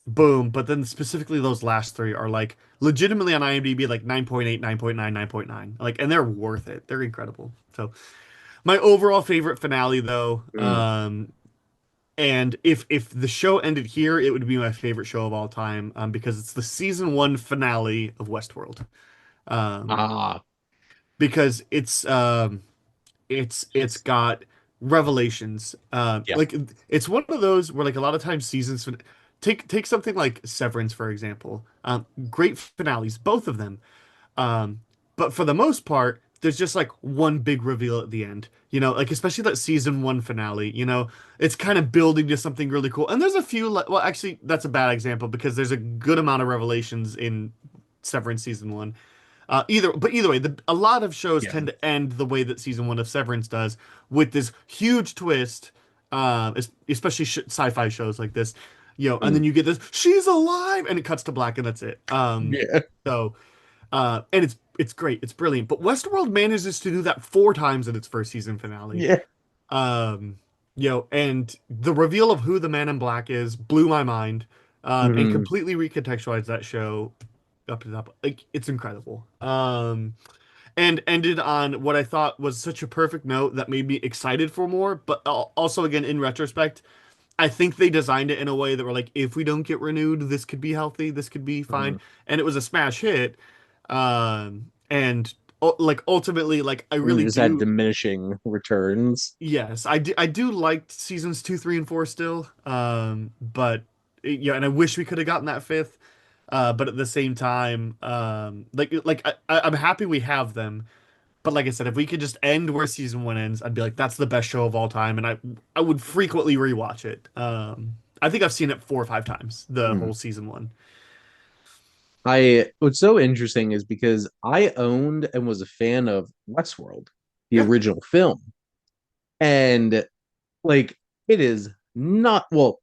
[SPEAKER 2] boom. But then specifically those last three are like legitimately on IMDb like 9.8, 9.9, 9.9. Like, and they're worth it. They're incredible. So my overall favorite finale though,
[SPEAKER 1] Mm.
[SPEAKER 2] and if the show ended here, it would be my favorite show of all time, because it's the season one finale of Westworld. Um,
[SPEAKER 1] Ah,
[SPEAKER 2] because it's got revelations.
[SPEAKER 1] yeah.
[SPEAKER 2] Like it's one of those where like a lot of times take something like Severance for example. Great finales, both of them. Um, but for the most part, there's just like one big reveal at the end. Like especially that season one finale, it's kind of building to something really cool. And there's a few well, actually that's a bad example because there's a good amount of revelations in Severance season one. Either way, a lot of shows
[SPEAKER 1] Yeah.
[SPEAKER 2] tend to end the way that season one of Severance does, with this huge twist, especially sci-fi shows like this, and
[SPEAKER 1] Mm.
[SPEAKER 2] then you get this, she's alive, and it cuts to black, and that's it.
[SPEAKER 1] Yeah.
[SPEAKER 2] So, and it's great, it's brilliant. But Westworld manages to do that four times in its first season finale.
[SPEAKER 1] Yeah.
[SPEAKER 2] Um, and the reveal of who the Man in Black is blew my mind, and
[SPEAKER 1] Mhm.
[SPEAKER 2] completely recontextualized that show up to the top. Like it's incredible. And ended on what I thought was such a perfect note that made me excited for more. But also, again, in retrospect, I think they designed it in a way that were like, if we don't get renewed, this could be healthy, this could be fine,
[SPEAKER 1] Mhm.
[SPEAKER 2] and it was a smash hit. And like ultimately, like I
[SPEAKER 1] And
[SPEAKER 2] really
[SPEAKER 1] just had
[SPEAKER 2] do.
[SPEAKER 1] diminishing returns.
[SPEAKER 2] Yes, I do like seasons two, three, and four still. But yeah, and I wish we could have gotten that fifth. But at the same time, I'm happy we have them. But like I said, if we could just end where season one ends, I'd be like, that's the best show of all time, and I would frequently rewatch it. I think I've seen it 4 or 5 times, the
[SPEAKER 1] Mm.
[SPEAKER 2] whole season one.
[SPEAKER 1] I what's so interesting is because I owned and was a fan of Westworld, the
[SPEAKER 2] Yeah,
[SPEAKER 1] original film. And like it is not well,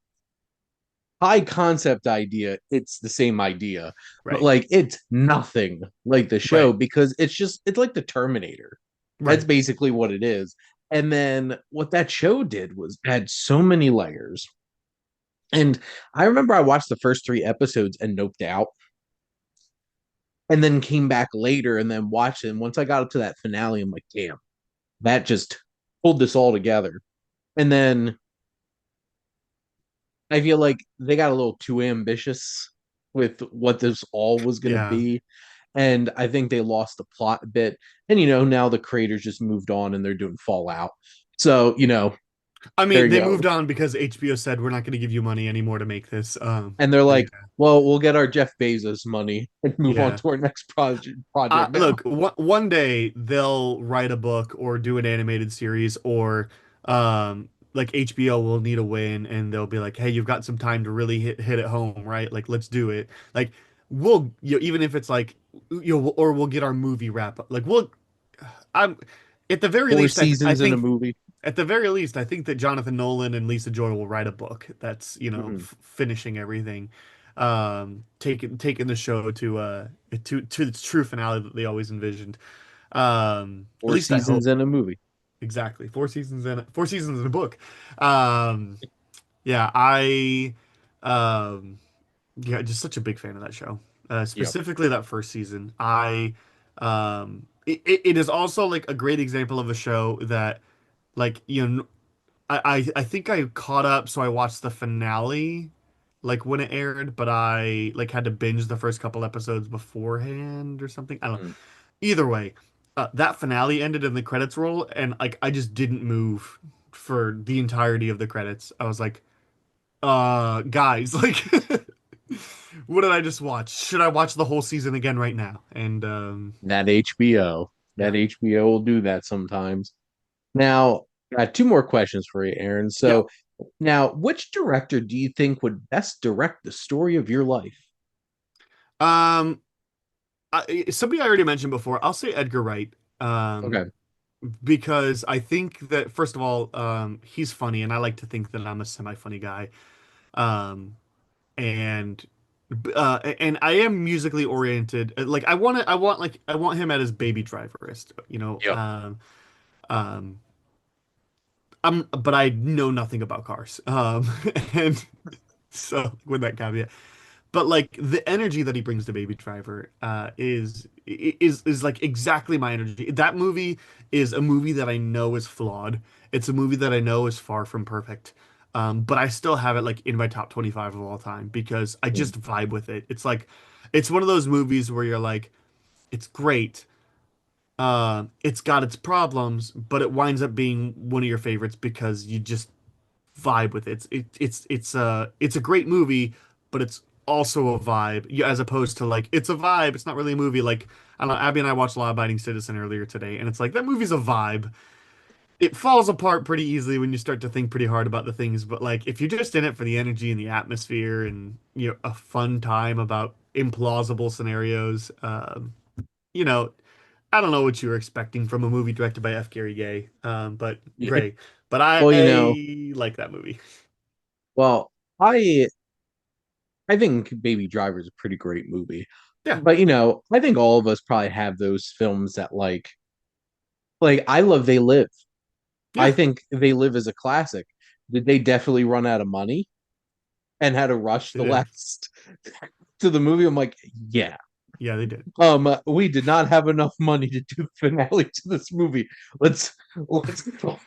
[SPEAKER 1] high concept idea, it's the same idea, but
[SPEAKER 2] right,
[SPEAKER 1] like it's nothing like the show
[SPEAKER 2] right,
[SPEAKER 1] because it's like the Terminator. That's
[SPEAKER 2] right.
[SPEAKER 1] basically what it is. And then what that show did was add so many layers. And I remember I watched the first 3 episodes and noped out and then came back later and then watched it. And once I got up to that finale, I'm like, damn, that just pulled this all together. And then I feel like they got a little too ambitious with what this all was going to
[SPEAKER 2] Yeah.
[SPEAKER 1] be. And I think they lost the plot a bit. And, you know, now the creators just moved on and they're doing Fallout. So, you know,
[SPEAKER 2] I
[SPEAKER 1] there
[SPEAKER 2] mean,
[SPEAKER 1] you
[SPEAKER 2] they
[SPEAKER 1] go.
[SPEAKER 2] moved on because HBO said we're not going to give you money anymore to make this.
[SPEAKER 1] And they're
[SPEAKER 2] But yeah,
[SPEAKER 1] like, well, we'll get our Jeff Bezos money and move on
[SPEAKER 2] yeah.
[SPEAKER 1] to our next project now.
[SPEAKER 2] Look, one day they'll write a book or do an animated series, or like HBO will need a win, and they'll be like, "Hey, you've got some time to really hit it home, right? Like, let's do it." Like, we'll even if it's like or we'll get our movie wrap up. Like, I'm at the very
[SPEAKER 1] Four
[SPEAKER 2] least, I
[SPEAKER 1] seasons in a
[SPEAKER 2] think
[SPEAKER 1] movie.
[SPEAKER 2] at the very least, I think that Jonathan Nolan and Lisa Joy will write a book that's,
[SPEAKER 1] Mhm.
[SPEAKER 2] finishing everything, taking the show to its true finale that they always envisioned. At
[SPEAKER 1] Four
[SPEAKER 2] least I
[SPEAKER 1] seasons
[SPEAKER 2] hope.
[SPEAKER 1] in a movie.
[SPEAKER 2] Exactly. 4 seasons in a book. Um, yeah, um, yeah, just such a big fan of that show.
[SPEAKER 1] Yep.
[SPEAKER 2] Specifically that first season. It is also like a great example of a show that, like, I think I caught up, so I watched the finale like when it aired, but I like had to binge the first couple episodes beforehand or something. I don't know.
[SPEAKER 1] Mm.
[SPEAKER 2] Either way, that finale ended in the credits roll, and like I just didn't move for the entirety of the credits. I was like, guys, like what did I just watch? Should I watch the whole season again right now? And
[SPEAKER 1] That HBO.
[SPEAKER 2] yeah.
[SPEAKER 1] That HBO will do that sometimes. Now, I got two more questions for you, Aaron.
[SPEAKER 2] Yeah.
[SPEAKER 1] So, now, which director do you think would best direct the story of your life?
[SPEAKER 2] Um Somebody I already mentioned before, I'll say Edgar Wright. Um
[SPEAKER 1] Okay.
[SPEAKER 2] because I think that first of all, he's funny, and I like to think that I'm a semi-funny guy. Um, and and I am musically oriented. Like I want him at his Baby Driverist.
[SPEAKER 1] Yep.
[SPEAKER 2] Um, but I know nothing about cars. And so with that caveat, but like the energy that he brings to Baby Driver is like exactly my energy. That movie is a movie that I know is flawed. It's a movie that I know is far from perfect. But I still have it like in my top 25 of all time because I
[SPEAKER 1] Mm.
[SPEAKER 2] just vibe with it. It's like it's one of those movies where you're like, it's great. It's got its problems, but it winds up being one of your favorites because you just vibe with it. It's a great movie, but it's also a vibe. Yeah, as opposed to like it's a vibe. It's not really a movie. Like I don't know. Abby and I watched Law Abiding Citizen earlier today, and it's like that movie's a vibe. It falls apart pretty easily when you start to think pretty hard about the things. But like if you're just in it for the energy and the atmosphere and a fun time about implausible scenarios, you know, I don't know what you were expecting from a movie directed by F. Gary Gay, but great. But
[SPEAKER 1] Well, you know,
[SPEAKER 2] I like that movie.
[SPEAKER 1] well, I think Baby Driver is a pretty great movie.
[SPEAKER 2] Yeah,
[SPEAKER 1] But you know, I think all of us probably have those films that like I love They Live. I
[SPEAKER 2] yeah,
[SPEAKER 1] think They Live is a classic. Did they definitely run out of money and had to rush
[SPEAKER 2] they
[SPEAKER 1] the
[SPEAKER 2] did.
[SPEAKER 1] last to the movie? I'm like, yeah.
[SPEAKER 2] Yeah, they did.
[SPEAKER 1] We did not have enough money to do the finale to this movie. Let's go.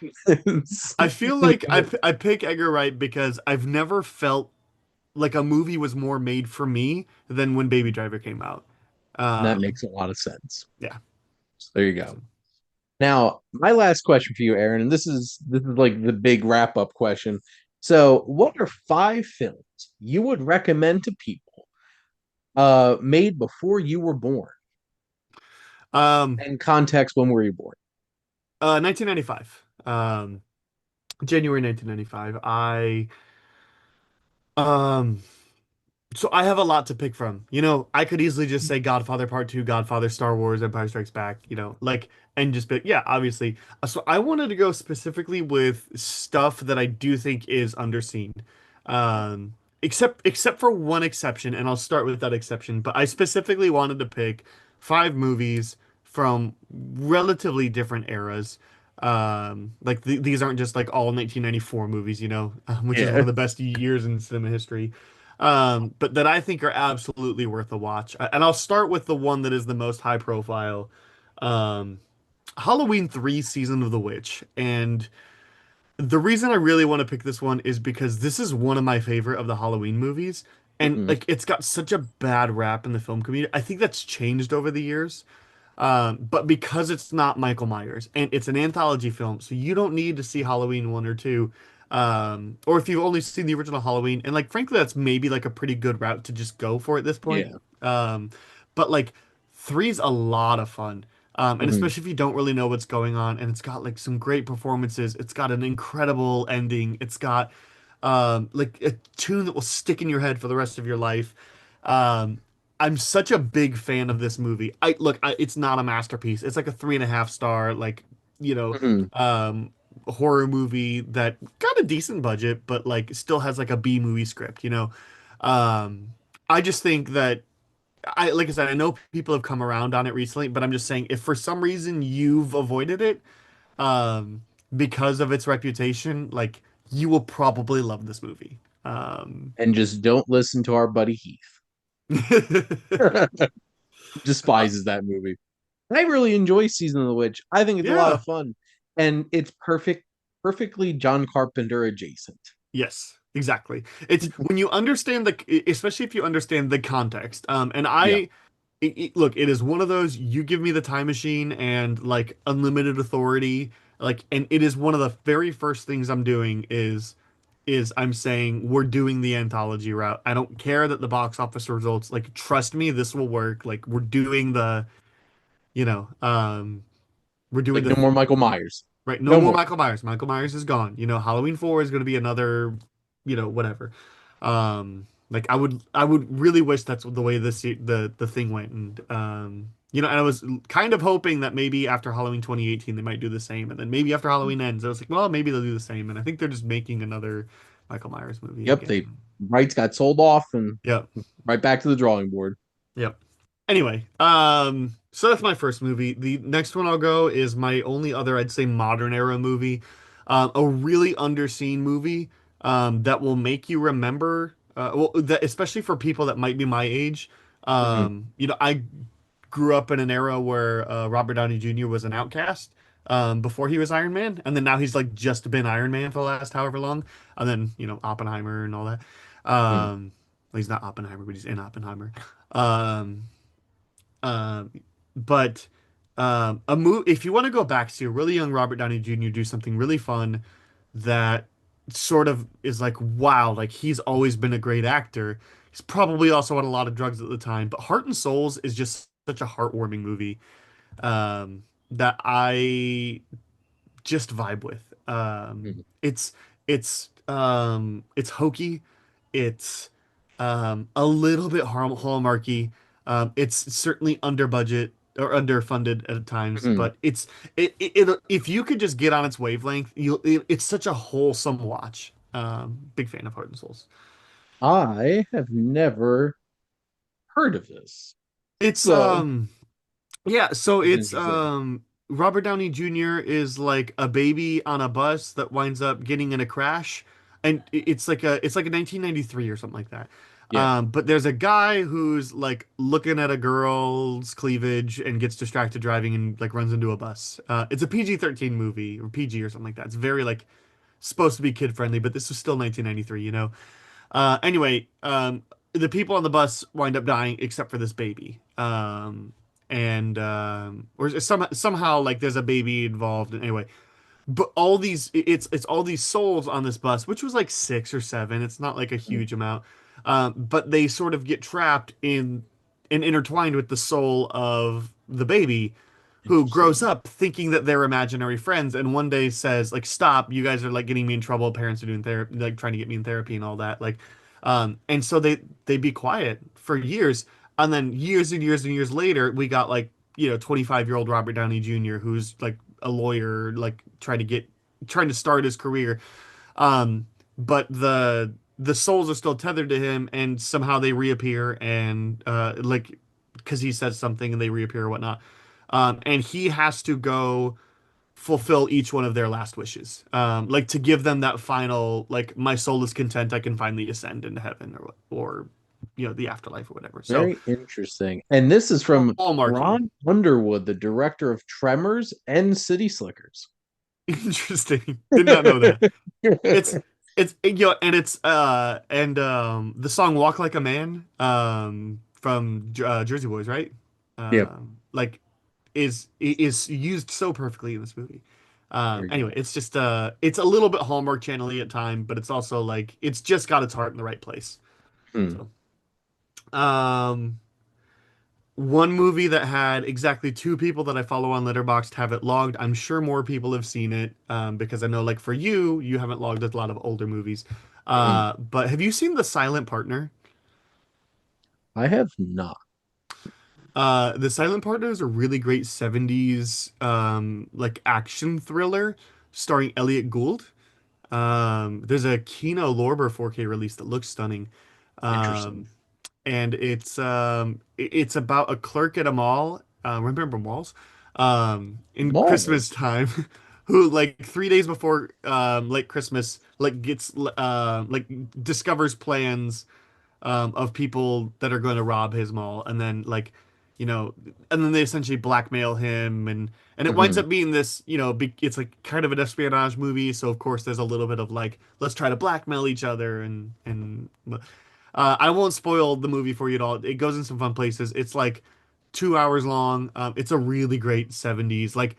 [SPEAKER 2] I feel like I pick Edgar Wright because I've never felt like a movie was more made for me than when Baby Driver came out.
[SPEAKER 1] That
[SPEAKER 2] Um,
[SPEAKER 1] makes a lot of sense.
[SPEAKER 2] yeah.
[SPEAKER 1] So there you
[SPEAKER 2] So,
[SPEAKER 1] go. Now, my last question for you, Aaron, and this is like the big wrap up question. So, what are five films you would recommend to people made before you were born?
[SPEAKER 2] um,
[SPEAKER 1] And context, when were you born?
[SPEAKER 2] 1995. January 1995. Um, So I have a lot to pick from. I could easily just say Godfather Part 2, Godfather, Star Wars, Empire Strikes Back, like, and just pick, yeah, obviously. So I wanted to go specifically with stuff that I do think is underseen. Except for one exception, and I'll start with that exception, but I specifically wanted to pick five movies from relatively different eras. Like these aren't just like all 1994 movies, which is one
[SPEAKER 1] Yeah.
[SPEAKER 2] of the best years in cinema history, but that I think are absolutely worth a watch. And I'll start with the one that is the most high profile, um, Halloween 3 Season of the Witch. And The reason I really want to pick this one is because this is one of my favorite of the Halloween movies, and
[SPEAKER 1] Hmm.
[SPEAKER 2] like it's got such a bad rap in the film community. I think that's changed over the years. But because it's not Michael Myers and it's an anthology film, so you don't need to see Halloween 1 or 2. Or if you've only seen the original Halloween, and like frankly, that's maybe like a pretty good route to just go for at this point.
[SPEAKER 1] Yeah.
[SPEAKER 2] Um, but like three's a lot of fun. And
[SPEAKER 1] Hmm.
[SPEAKER 2] especially if you don't really know what's going on, and it's got like some great performances. It's got an incredible ending. It's got like a tune that will stick in your head for the rest of your life. Um, I'm such a big fan of this movie. It's not a masterpiece. It's like a 3.5 star, like, you know,
[SPEAKER 1] Hmm.
[SPEAKER 2] um, horror movie that got a decent budget, but like still has like a B movie script, you know. Um, I just think that like I said, I know people have come around on it recently, but I'm just saying if for some reason you've avoided it, um, because of its reputation, like you will probably love this movie.
[SPEAKER 1] And just don't listen to our buddy Heath. Despises that movie. I really enjoy Season of the Witch. I think it's a lot
[SPEAKER 2] Yeah.
[SPEAKER 1] of fun, and it's perfectly John Carpenter adjacent.
[SPEAKER 2] Yes, exactly. It's when you understand especially if you understand the context. And
[SPEAKER 1] Yeah.
[SPEAKER 2] look, it is one of those you give me the time machine and like unlimited authority, like, and it is one of the very first things I'm doing is I'm saying we're doing the anthology route. I don't care that the box office results, like, trust me, this will work. Like, we're doing you know, um, we're doing
[SPEAKER 1] Like no more Michael Myers.
[SPEAKER 2] right. No
[SPEAKER 1] No
[SPEAKER 2] more
[SPEAKER 1] more.
[SPEAKER 2] Michael Myers. Michael Myers is gone. Halloween 4 is going to be another, whatever. Like I would really wish that's the way the thing went, and and I was kind of hoping that maybe after Halloween 2018 they might do the same, and then maybe after Halloween ends, I was like, well, maybe they'll do the same, and I think they're just making another Michael Myers movie
[SPEAKER 1] Yep, they
[SPEAKER 2] again.
[SPEAKER 1] rights got sold off and
[SPEAKER 2] Yep.
[SPEAKER 1] right back to the drawing board.
[SPEAKER 2] Yep. Anyway, so that's my first movie. The next one I'll go is my only other, I'd say, modern era movie. A really underseen movie that will make you remember, that especially for people that might be my age.
[SPEAKER 1] Mhm.
[SPEAKER 2] I grew up in an era where Robert Downey Jr. was an outcast before he was Iron Man, and then now he's like just been Iron Man for the last however long, and then Oppenheimer and all that.
[SPEAKER 1] Mhm.
[SPEAKER 2] Well, he's not Oppenheimer, but he's in Oppenheimer. Um, um, but a move if you want to go back to a really young Robert Downey Jr., do something really fun that sort of is like, wow, like he's always been a great actor. He's probably also on a lot of drugs at the time, but Heart and Souls is just such a heartwarming movie that I just vibe with.
[SPEAKER 1] Mhm.
[SPEAKER 2] It's hokey. It's a little bit hallmarky. It's certainly under budget or underfunded at times,
[SPEAKER 1] Mhm.
[SPEAKER 2] but if you could just get on its wavelength, it's such a wholesome watch. Big fan of Heart and Souls.
[SPEAKER 1] I have never heard of this.
[SPEAKER 2] It's
[SPEAKER 1] So
[SPEAKER 2] Yeah, so
[SPEAKER 1] it's
[SPEAKER 2] it's
[SPEAKER 1] interesting.
[SPEAKER 2] Robert Downey Jr. is like a baby on a bus that winds up getting in a crash, and it's like a 1993 or something like that.
[SPEAKER 1] Yeah.
[SPEAKER 2] But there's a guy who's like looking at a girl's cleavage and gets distracted driving and like runs into a bus. It's a PG-13 movie or PG or something like that. It's very like supposed to be kid friendly, but this was still 1993, you know. Anyway, the people on the bus wind up dying except for this baby. And or somehow like there's a baby involved. Anyway, but it's all these souls on this bus, which was like 6 or 7. It's not like a
[SPEAKER 1] Mm.
[SPEAKER 2] huge amount. But they sort of get trapped in and intertwined with the soul of the baby, who grows
[SPEAKER 1] Interesting.
[SPEAKER 2] up thinking that they're imaginary friends, and one day says like, "Stop! You guys are like getting me in trouble. Parents are doing therapy, like trying to get me in therapy and all that." Like, and so they be quiet for years, and then years and years and years later, we got like 25-year-old Robert Downey Jr., who's like a lawyer, like trying to start his career. But the souls are still tethered to him, and somehow they reappear, and like because he says something and they reappear or whatnot. And he has to go fulfill each one of their last wishes, like to give them that final, like, my soul is content, I can finally ascend into heaven, or the afterlife or whatever. So
[SPEAKER 1] Very interesting. And this is from
[SPEAKER 2] hallmarky.
[SPEAKER 1] Ron Underwood, the director of Tremors and City Slickers.
[SPEAKER 2] Interesting. Did not know that. It's and it's the song "Walk Like a Man" from Jersey Boys, right?
[SPEAKER 1] Yep.
[SPEAKER 2] Like is used so perfectly in this movie.
[SPEAKER 1] Very
[SPEAKER 2] Anyway,
[SPEAKER 1] good.
[SPEAKER 2] it's just it's a little bit Hallmark Channel-y at time, but it's also like it's just got its heart in the right place.
[SPEAKER 1] Hmm.
[SPEAKER 2] So, um, one movie that had exactly two people that I follow on Letterboxd have it logged. I'm sure more people have seen it because I know, like for you, you haven't logged a lot of older movies.
[SPEAKER 1] Mm.
[SPEAKER 2] But have you seen The Silent Partner?
[SPEAKER 1] I have not.
[SPEAKER 2] The Silent Partner is a really great 70s like action thriller starring Elliot Gould. There's a Kino Lorber 4K release that looks stunning.
[SPEAKER 1] Interesting.
[SPEAKER 2] Um, and it's about a clerk at a mall. Remember malls? In Christmas
[SPEAKER 1] Malls.
[SPEAKER 2] time, who like 3 days before like Christmas, like gets like discovers plans of people that are going to rob his mall, and then like you know, and then they essentially blackmail him, and it winds
[SPEAKER 1] Hmm.
[SPEAKER 2] up being this, it's like kind of an espionage movie. So of course there's a little bit of like let's try to blackmail each other, and I won't spoil the movie for you at all. It goes in some fun places. It's like 2 hours long. It's a really great 70s. Like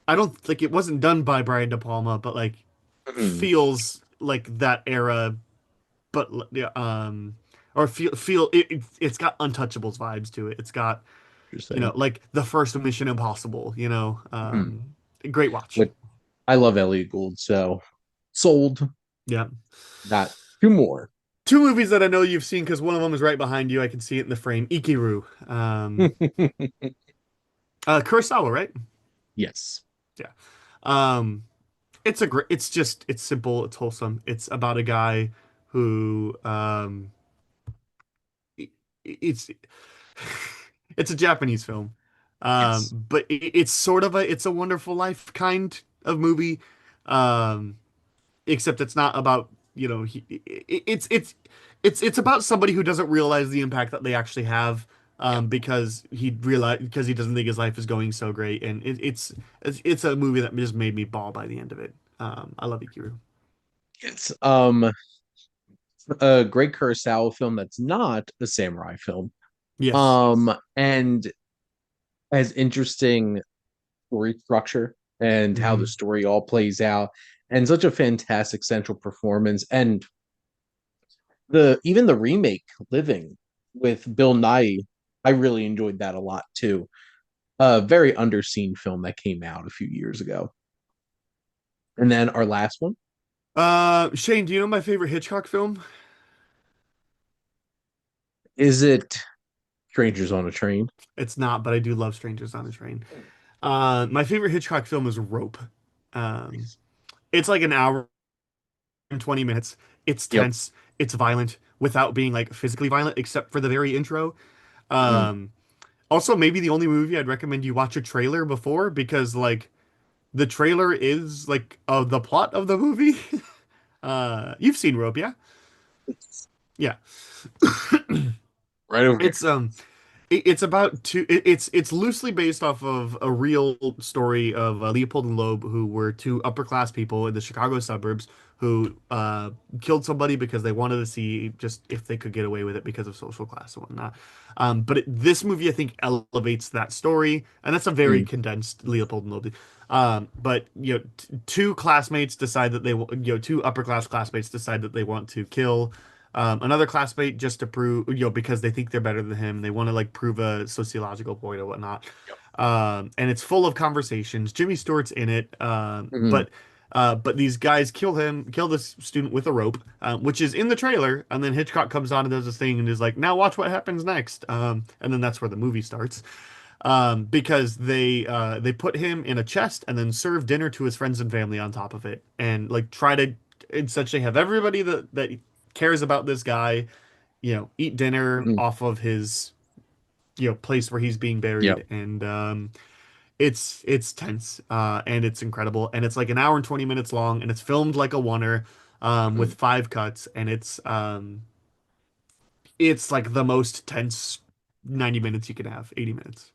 [SPEAKER 2] I don't like it wasn't done by Brian De Palma, but like
[SPEAKER 1] Hmm.
[SPEAKER 2] feels like that era, but yeah, or feel it's got Untouchables vibes to it. It's got
[SPEAKER 1] Interesting.
[SPEAKER 2] like the first Mission Impossible.
[SPEAKER 1] Hmm.
[SPEAKER 2] Great watch.
[SPEAKER 1] But I love Elliot Gould, so sold.
[SPEAKER 2] Yeah,
[SPEAKER 1] Got two more.
[SPEAKER 2] two movies that I know you've seen because one of them is right behind you. I can see it in the frame. Ikiru, Kurosawa, right?
[SPEAKER 1] Yes.
[SPEAKER 2] Yeah. Um, it's a great. It's just it's simple. It's wholesome. It's about a guy who i- it's it's a Japanese film,
[SPEAKER 1] Yes.
[SPEAKER 2] but it's sort of a It's a Wonderful Life kind of movie, um, except it's not about it's about somebody who doesn't realize the impact that they actually have.
[SPEAKER 1] Yep.
[SPEAKER 2] Because he doesn't think his life is going so great, and it's a movie that just made me bawl by the end of it. I love Ikiru.
[SPEAKER 1] Yes. A great Kurosawa film that's not a samurai film.
[SPEAKER 2] Yes.
[SPEAKER 1] And has interesting story structure and how the
[SPEAKER 2] Hmm.
[SPEAKER 1] story all plays out, and such a fantastic central performance. And the even the remake Living with Bill Nye, I really enjoyed that a lot too. A very underseen film that came out a few years ago. And then our last one,
[SPEAKER 2] Shane, do you know my favorite Hitchcock film?
[SPEAKER 1] is it Strangers on a Train?
[SPEAKER 2] It's not, but I do love Strangers on a Train. My favorite Hitchcock film is Rope. Um, it's like an hour and 20 minutes. It's
[SPEAKER 1] Yep.
[SPEAKER 2] tense. It's violent without being like physically violent, except for the very intro.
[SPEAKER 1] Mm.
[SPEAKER 2] Um, Also, maybe the only movie I'd recommend you watch a trailer before because like the trailer is like the plot of the movie. You've seen Rope, yeah? Yeah.
[SPEAKER 1] Right over here.
[SPEAKER 2] It's it's about it's loosely based off of a real story of Leopold and Loeb, who were two upper class people in the Chicago suburbs who killed somebody because they wanted to see just if they could get away with it because of social class and whatnot. This movie, I think, elevates that story, and that's a very
[SPEAKER 1] Mm.
[SPEAKER 2] condensed Leopold and Loeb. But two classmates decide that two upper class classmates decide that they want to kill another classmate just to prove, because they think they're better than him. They want to like prove a sociological point or whatnot.
[SPEAKER 1] Yep.
[SPEAKER 2] And it's full of conversations. Jimmy Stewart's in it,
[SPEAKER 1] Mhm.
[SPEAKER 2] but these guys kill this student with a rope, which is in the trailer. And then Hitchcock comes on and does this thing and is like, "Now watch what happens next." And then that's where the movie starts. Because they put him in a chest and then serve dinner to his friends and family on top of it, and like try to essentially have everybody that cares about this guy, eat dinner
[SPEAKER 1] Mhm.
[SPEAKER 2] off of his, place where he's being
[SPEAKER 1] Yep.
[SPEAKER 2] buried. And it's tense, and it's incredible, and it's like an hour and 20 minutes long, and it's filmed like a oneer, with
[SPEAKER 1] Mhm.
[SPEAKER 2] 5 cuts, and it's like the most tense 90 minutes you can have, 80 minutes.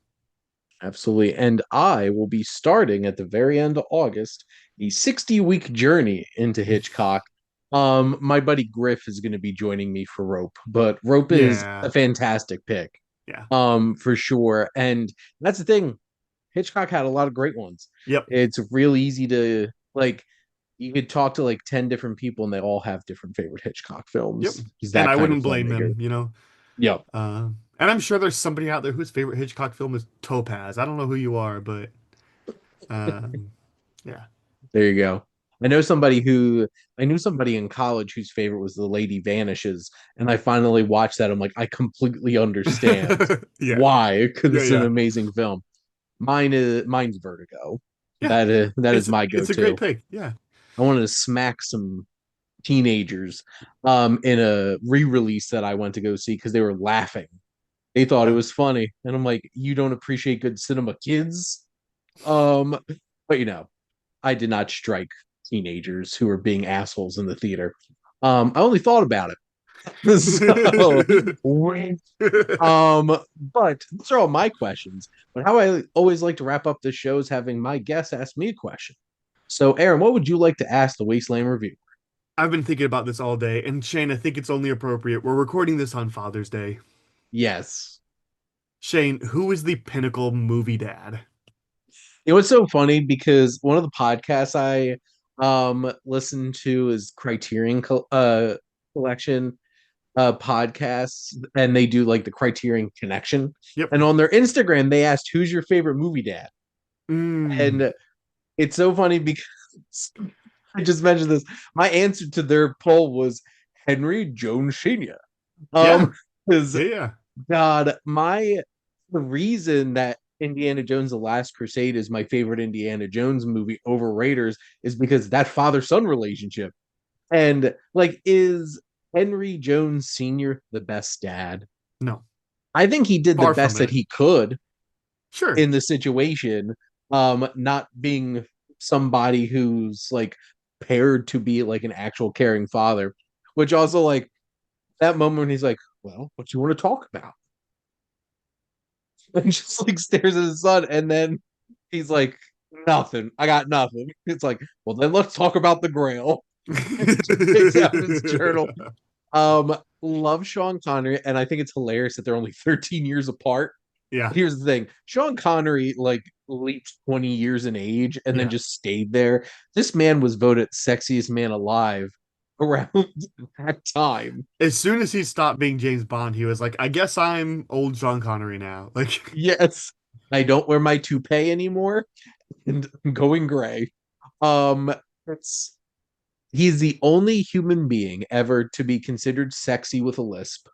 [SPEAKER 1] Absolutely. And I will be starting at the very end of August a 60-week journey into Hitchcock. My buddy Griff is going to be joining me for Rope, but Rope is a
[SPEAKER 2] Yeah.
[SPEAKER 1] fantastic pick.
[SPEAKER 2] Yeah.
[SPEAKER 1] For sure. And that's the thing. Hitchcock had a lot of great ones.
[SPEAKER 2] Yep.
[SPEAKER 1] It's real easy to like you could talk to like 10 different people and they all have different favorite Hitchcock
[SPEAKER 2] Yep.
[SPEAKER 1] films. He's
[SPEAKER 2] And
[SPEAKER 1] that
[SPEAKER 2] I
[SPEAKER 1] kind of
[SPEAKER 2] wouldn't blame
[SPEAKER 1] filmmaker.
[SPEAKER 2] him, you know.
[SPEAKER 1] Yep.
[SPEAKER 2] And I'm sure there's somebody out there whose favorite Hitchcock film is Topaz. I don't know who you are, but um, yeah.
[SPEAKER 1] There you go. I knew somebody in college whose favorite was The Lady Vanishes, and I finally watched that. I'm like, I completely understand
[SPEAKER 2] Yeah.
[SPEAKER 1] why, because
[SPEAKER 2] Yeah,
[SPEAKER 1] it's an
[SPEAKER 2] yeah.
[SPEAKER 1] amazing film. Mine's Vertigo.
[SPEAKER 2] Yeah.
[SPEAKER 1] That is my
[SPEAKER 2] It's a great
[SPEAKER 1] go-to.
[SPEAKER 2] pick. Yeah.
[SPEAKER 1] I wanted to smack some teenagers in a re-release that I went to go see because they were laughing. They thought it
[SPEAKER 2] Yeah.
[SPEAKER 1] was funny. And I'm like, you don't appreciate good cinema, kids? Um, but I did not strike teenagers who were being assholes in the theater. I only thought about it. So, but those are all my questions. But how I always like to wrap up the show is having my guests ask me a question. So, Aaron, what would you like to ask the Wasteland Review?
[SPEAKER 2] I've been thinking about this all day, and Shane, I think it's only appropriate. We're recording this on Father's Day.
[SPEAKER 1] Yes.
[SPEAKER 2] Shane, who is the pinnacle movie dad?
[SPEAKER 1] It was so funny because one of the podcasts I listened to is Collection podcasts, and they do like the Criterion Connection.
[SPEAKER 2] Yep.
[SPEAKER 1] And on their Instagram, they asked, "Who's your favorite movie dad?"
[SPEAKER 2] Mm.
[SPEAKER 1] And it's so funny because I just mentioned this. My answer to their poll was Henry Jones Sr.
[SPEAKER 2] Yeah.
[SPEAKER 1] Because
[SPEAKER 2] Yeah, yeah.
[SPEAKER 1] God, the reason that Indiana Jones: The Last Crusade is my favorite Indiana Jones movie over Raiders is because that father-son relationship. And like, is Henry Jones Sr. the best dad?
[SPEAKER 2] No.
[SPEAKER 1] I think he did the
[SPEAKER 2] Far from
[SPEAKER 1] best that
[SPEAKER 2] it.
[SPEAKER 1] he could
[SPEAKER 2] Sure.
[SPEAKER 1] in the situation, not being somebody who's like paired to be like an actual caring father, which also like that moment when he's like, well, what do you want to talk about? And just like stares at his son, and then he's like, nothing. I got nothing. It's like, well, then let's talk about the Grail. Just takes out his journal. Love Sean Connery, and I think it's hilarious that they're only 13 years apart.
[SPEAKER 2] Yeah.
[SPEAKER 1] Here's the thing: Sean Connery like leaped 20 years in age and then
[SPEAKER 2] Yeah.
[SPEAKER 1] just stayed there. This man was voted sexiest man alive around that time.
[SPEAKER 2] As soon as he stopped being James Bond, he was like, I guess I'm old Sean Connery now. Like,
[SPEAKER 1] Yes, I don't wear my toupee anymore and I'm going gray. It's He's the only human being ever to be considered sexy with a lisp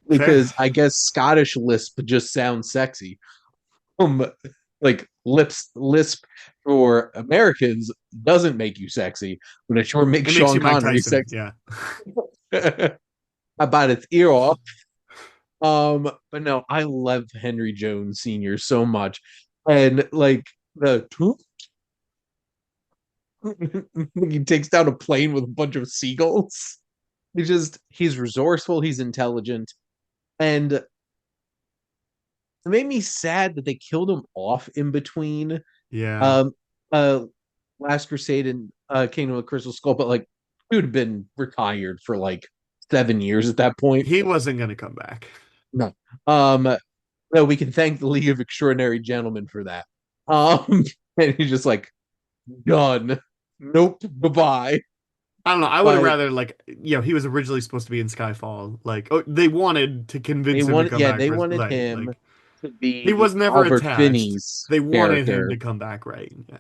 [SPEAKER 2] fair.
[SPEAKER 1] because I guess Scottish lisp just sounds sexy. Um, like lisp for Americans doesn't make you sexy, but it sure makes
[SPEAKER 2] It makes
[SPEAKER 1] Sean
[SPEAKER 2] you Mike
[SPEAKER 1] Connery
[SPEAKER 2] Tyson.
[SPEAKER 1] sexy.
[SPEAKER 2] Yeah.
[SPEAKER 1] About its ear off. But no, I love Henry Jones Sr. so much. And like the he takes down a plane with a bunch of seagulls. He's resourceful, he's intelligent, and it made me sad that they killed him off in between
[SPEAKER 2] Yeah.
[SPEAKER 1] um uh Last Crusade and Kingdom of the Crystal Skull, but like he would have been retired for like 7 years at that point.
[SPEAKER 2] He wasn't going to come back.
[SPEAKER 1] No. Um no, we can thank the League of Extraordinary Gentlemen for that. And he's just like, done. Nope, goodbye.
[SPEAKER 2] I don't know. I would have
[SPEAKER 1] But
[SPEAKER 2] rather like he was originally supposed to be in Skyfall. Like, oh, they wanted to convince him to come back
[SPEAKER 1] they
[SPEAKER 2] for
[SPEAKER 1] wanted
[SPEAKER 2] like
[SPEAKER 1] him
[SPEAKER 2] like
[SPEAKER 1] to
[SPEAKER 2] he
[SPEAKER 1] be
[SPEAKER 2] was never
[SPEAKER 1] Albert
[SPEAKER 2] attached.
[SPEAKER 1] Finney's
[SPEAKER 2] They wanted him
[SPEAKER 1] character,
[SPEAKER 2] to come back, right? Yeah.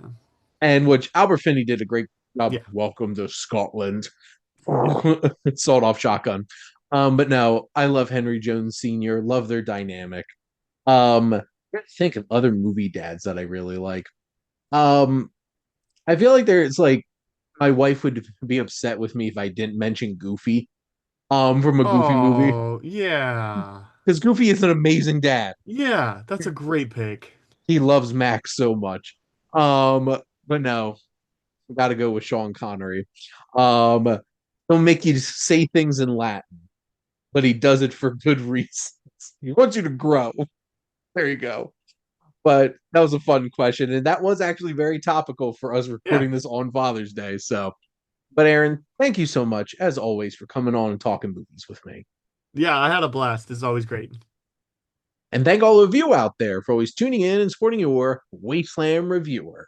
[SPEAKER 1] and which Albert Finney did a great job.
[SPEAKER 2] Yeah.
[SPEAKER 1] Welcome to Scotland.
[SPEAKER 2] Yeah.
[SPEAKER 1] Sawed off shotgun. But no, I love Henry Jones Sr. Love their dynamic. I think of other movie dads that I really like. Um, I feel like there's like my wife would be upset with me if I didn't mention Goofy. From a Goofy movie
[SPEAKER 2] Oh, yeah.
[SPEAKER 1] because Goofy is an amazing dad.
[SPEAKER 2] Yeah, that's a great pick.
[SPEAKER 1] He loves Max so much. But no, got to go with Sean Connery. Um, he'll make you say things in Latin, but he does it for good reasons. He wants you to grow. There you go. But that was a fun question, and that was actually very topical for us
[SPEAKER 2] Yeah.
[SPEAKER 1] recording this on Father's Day. So, but Aaron, thank you so much as always for coming on and talking movies with me.
[SPEAKER 2] Yeah, I had a blast. It's always great.
[SPEAKER 1] And thank all of you out there for always tuning in and supporting your Wasteland Reviewer.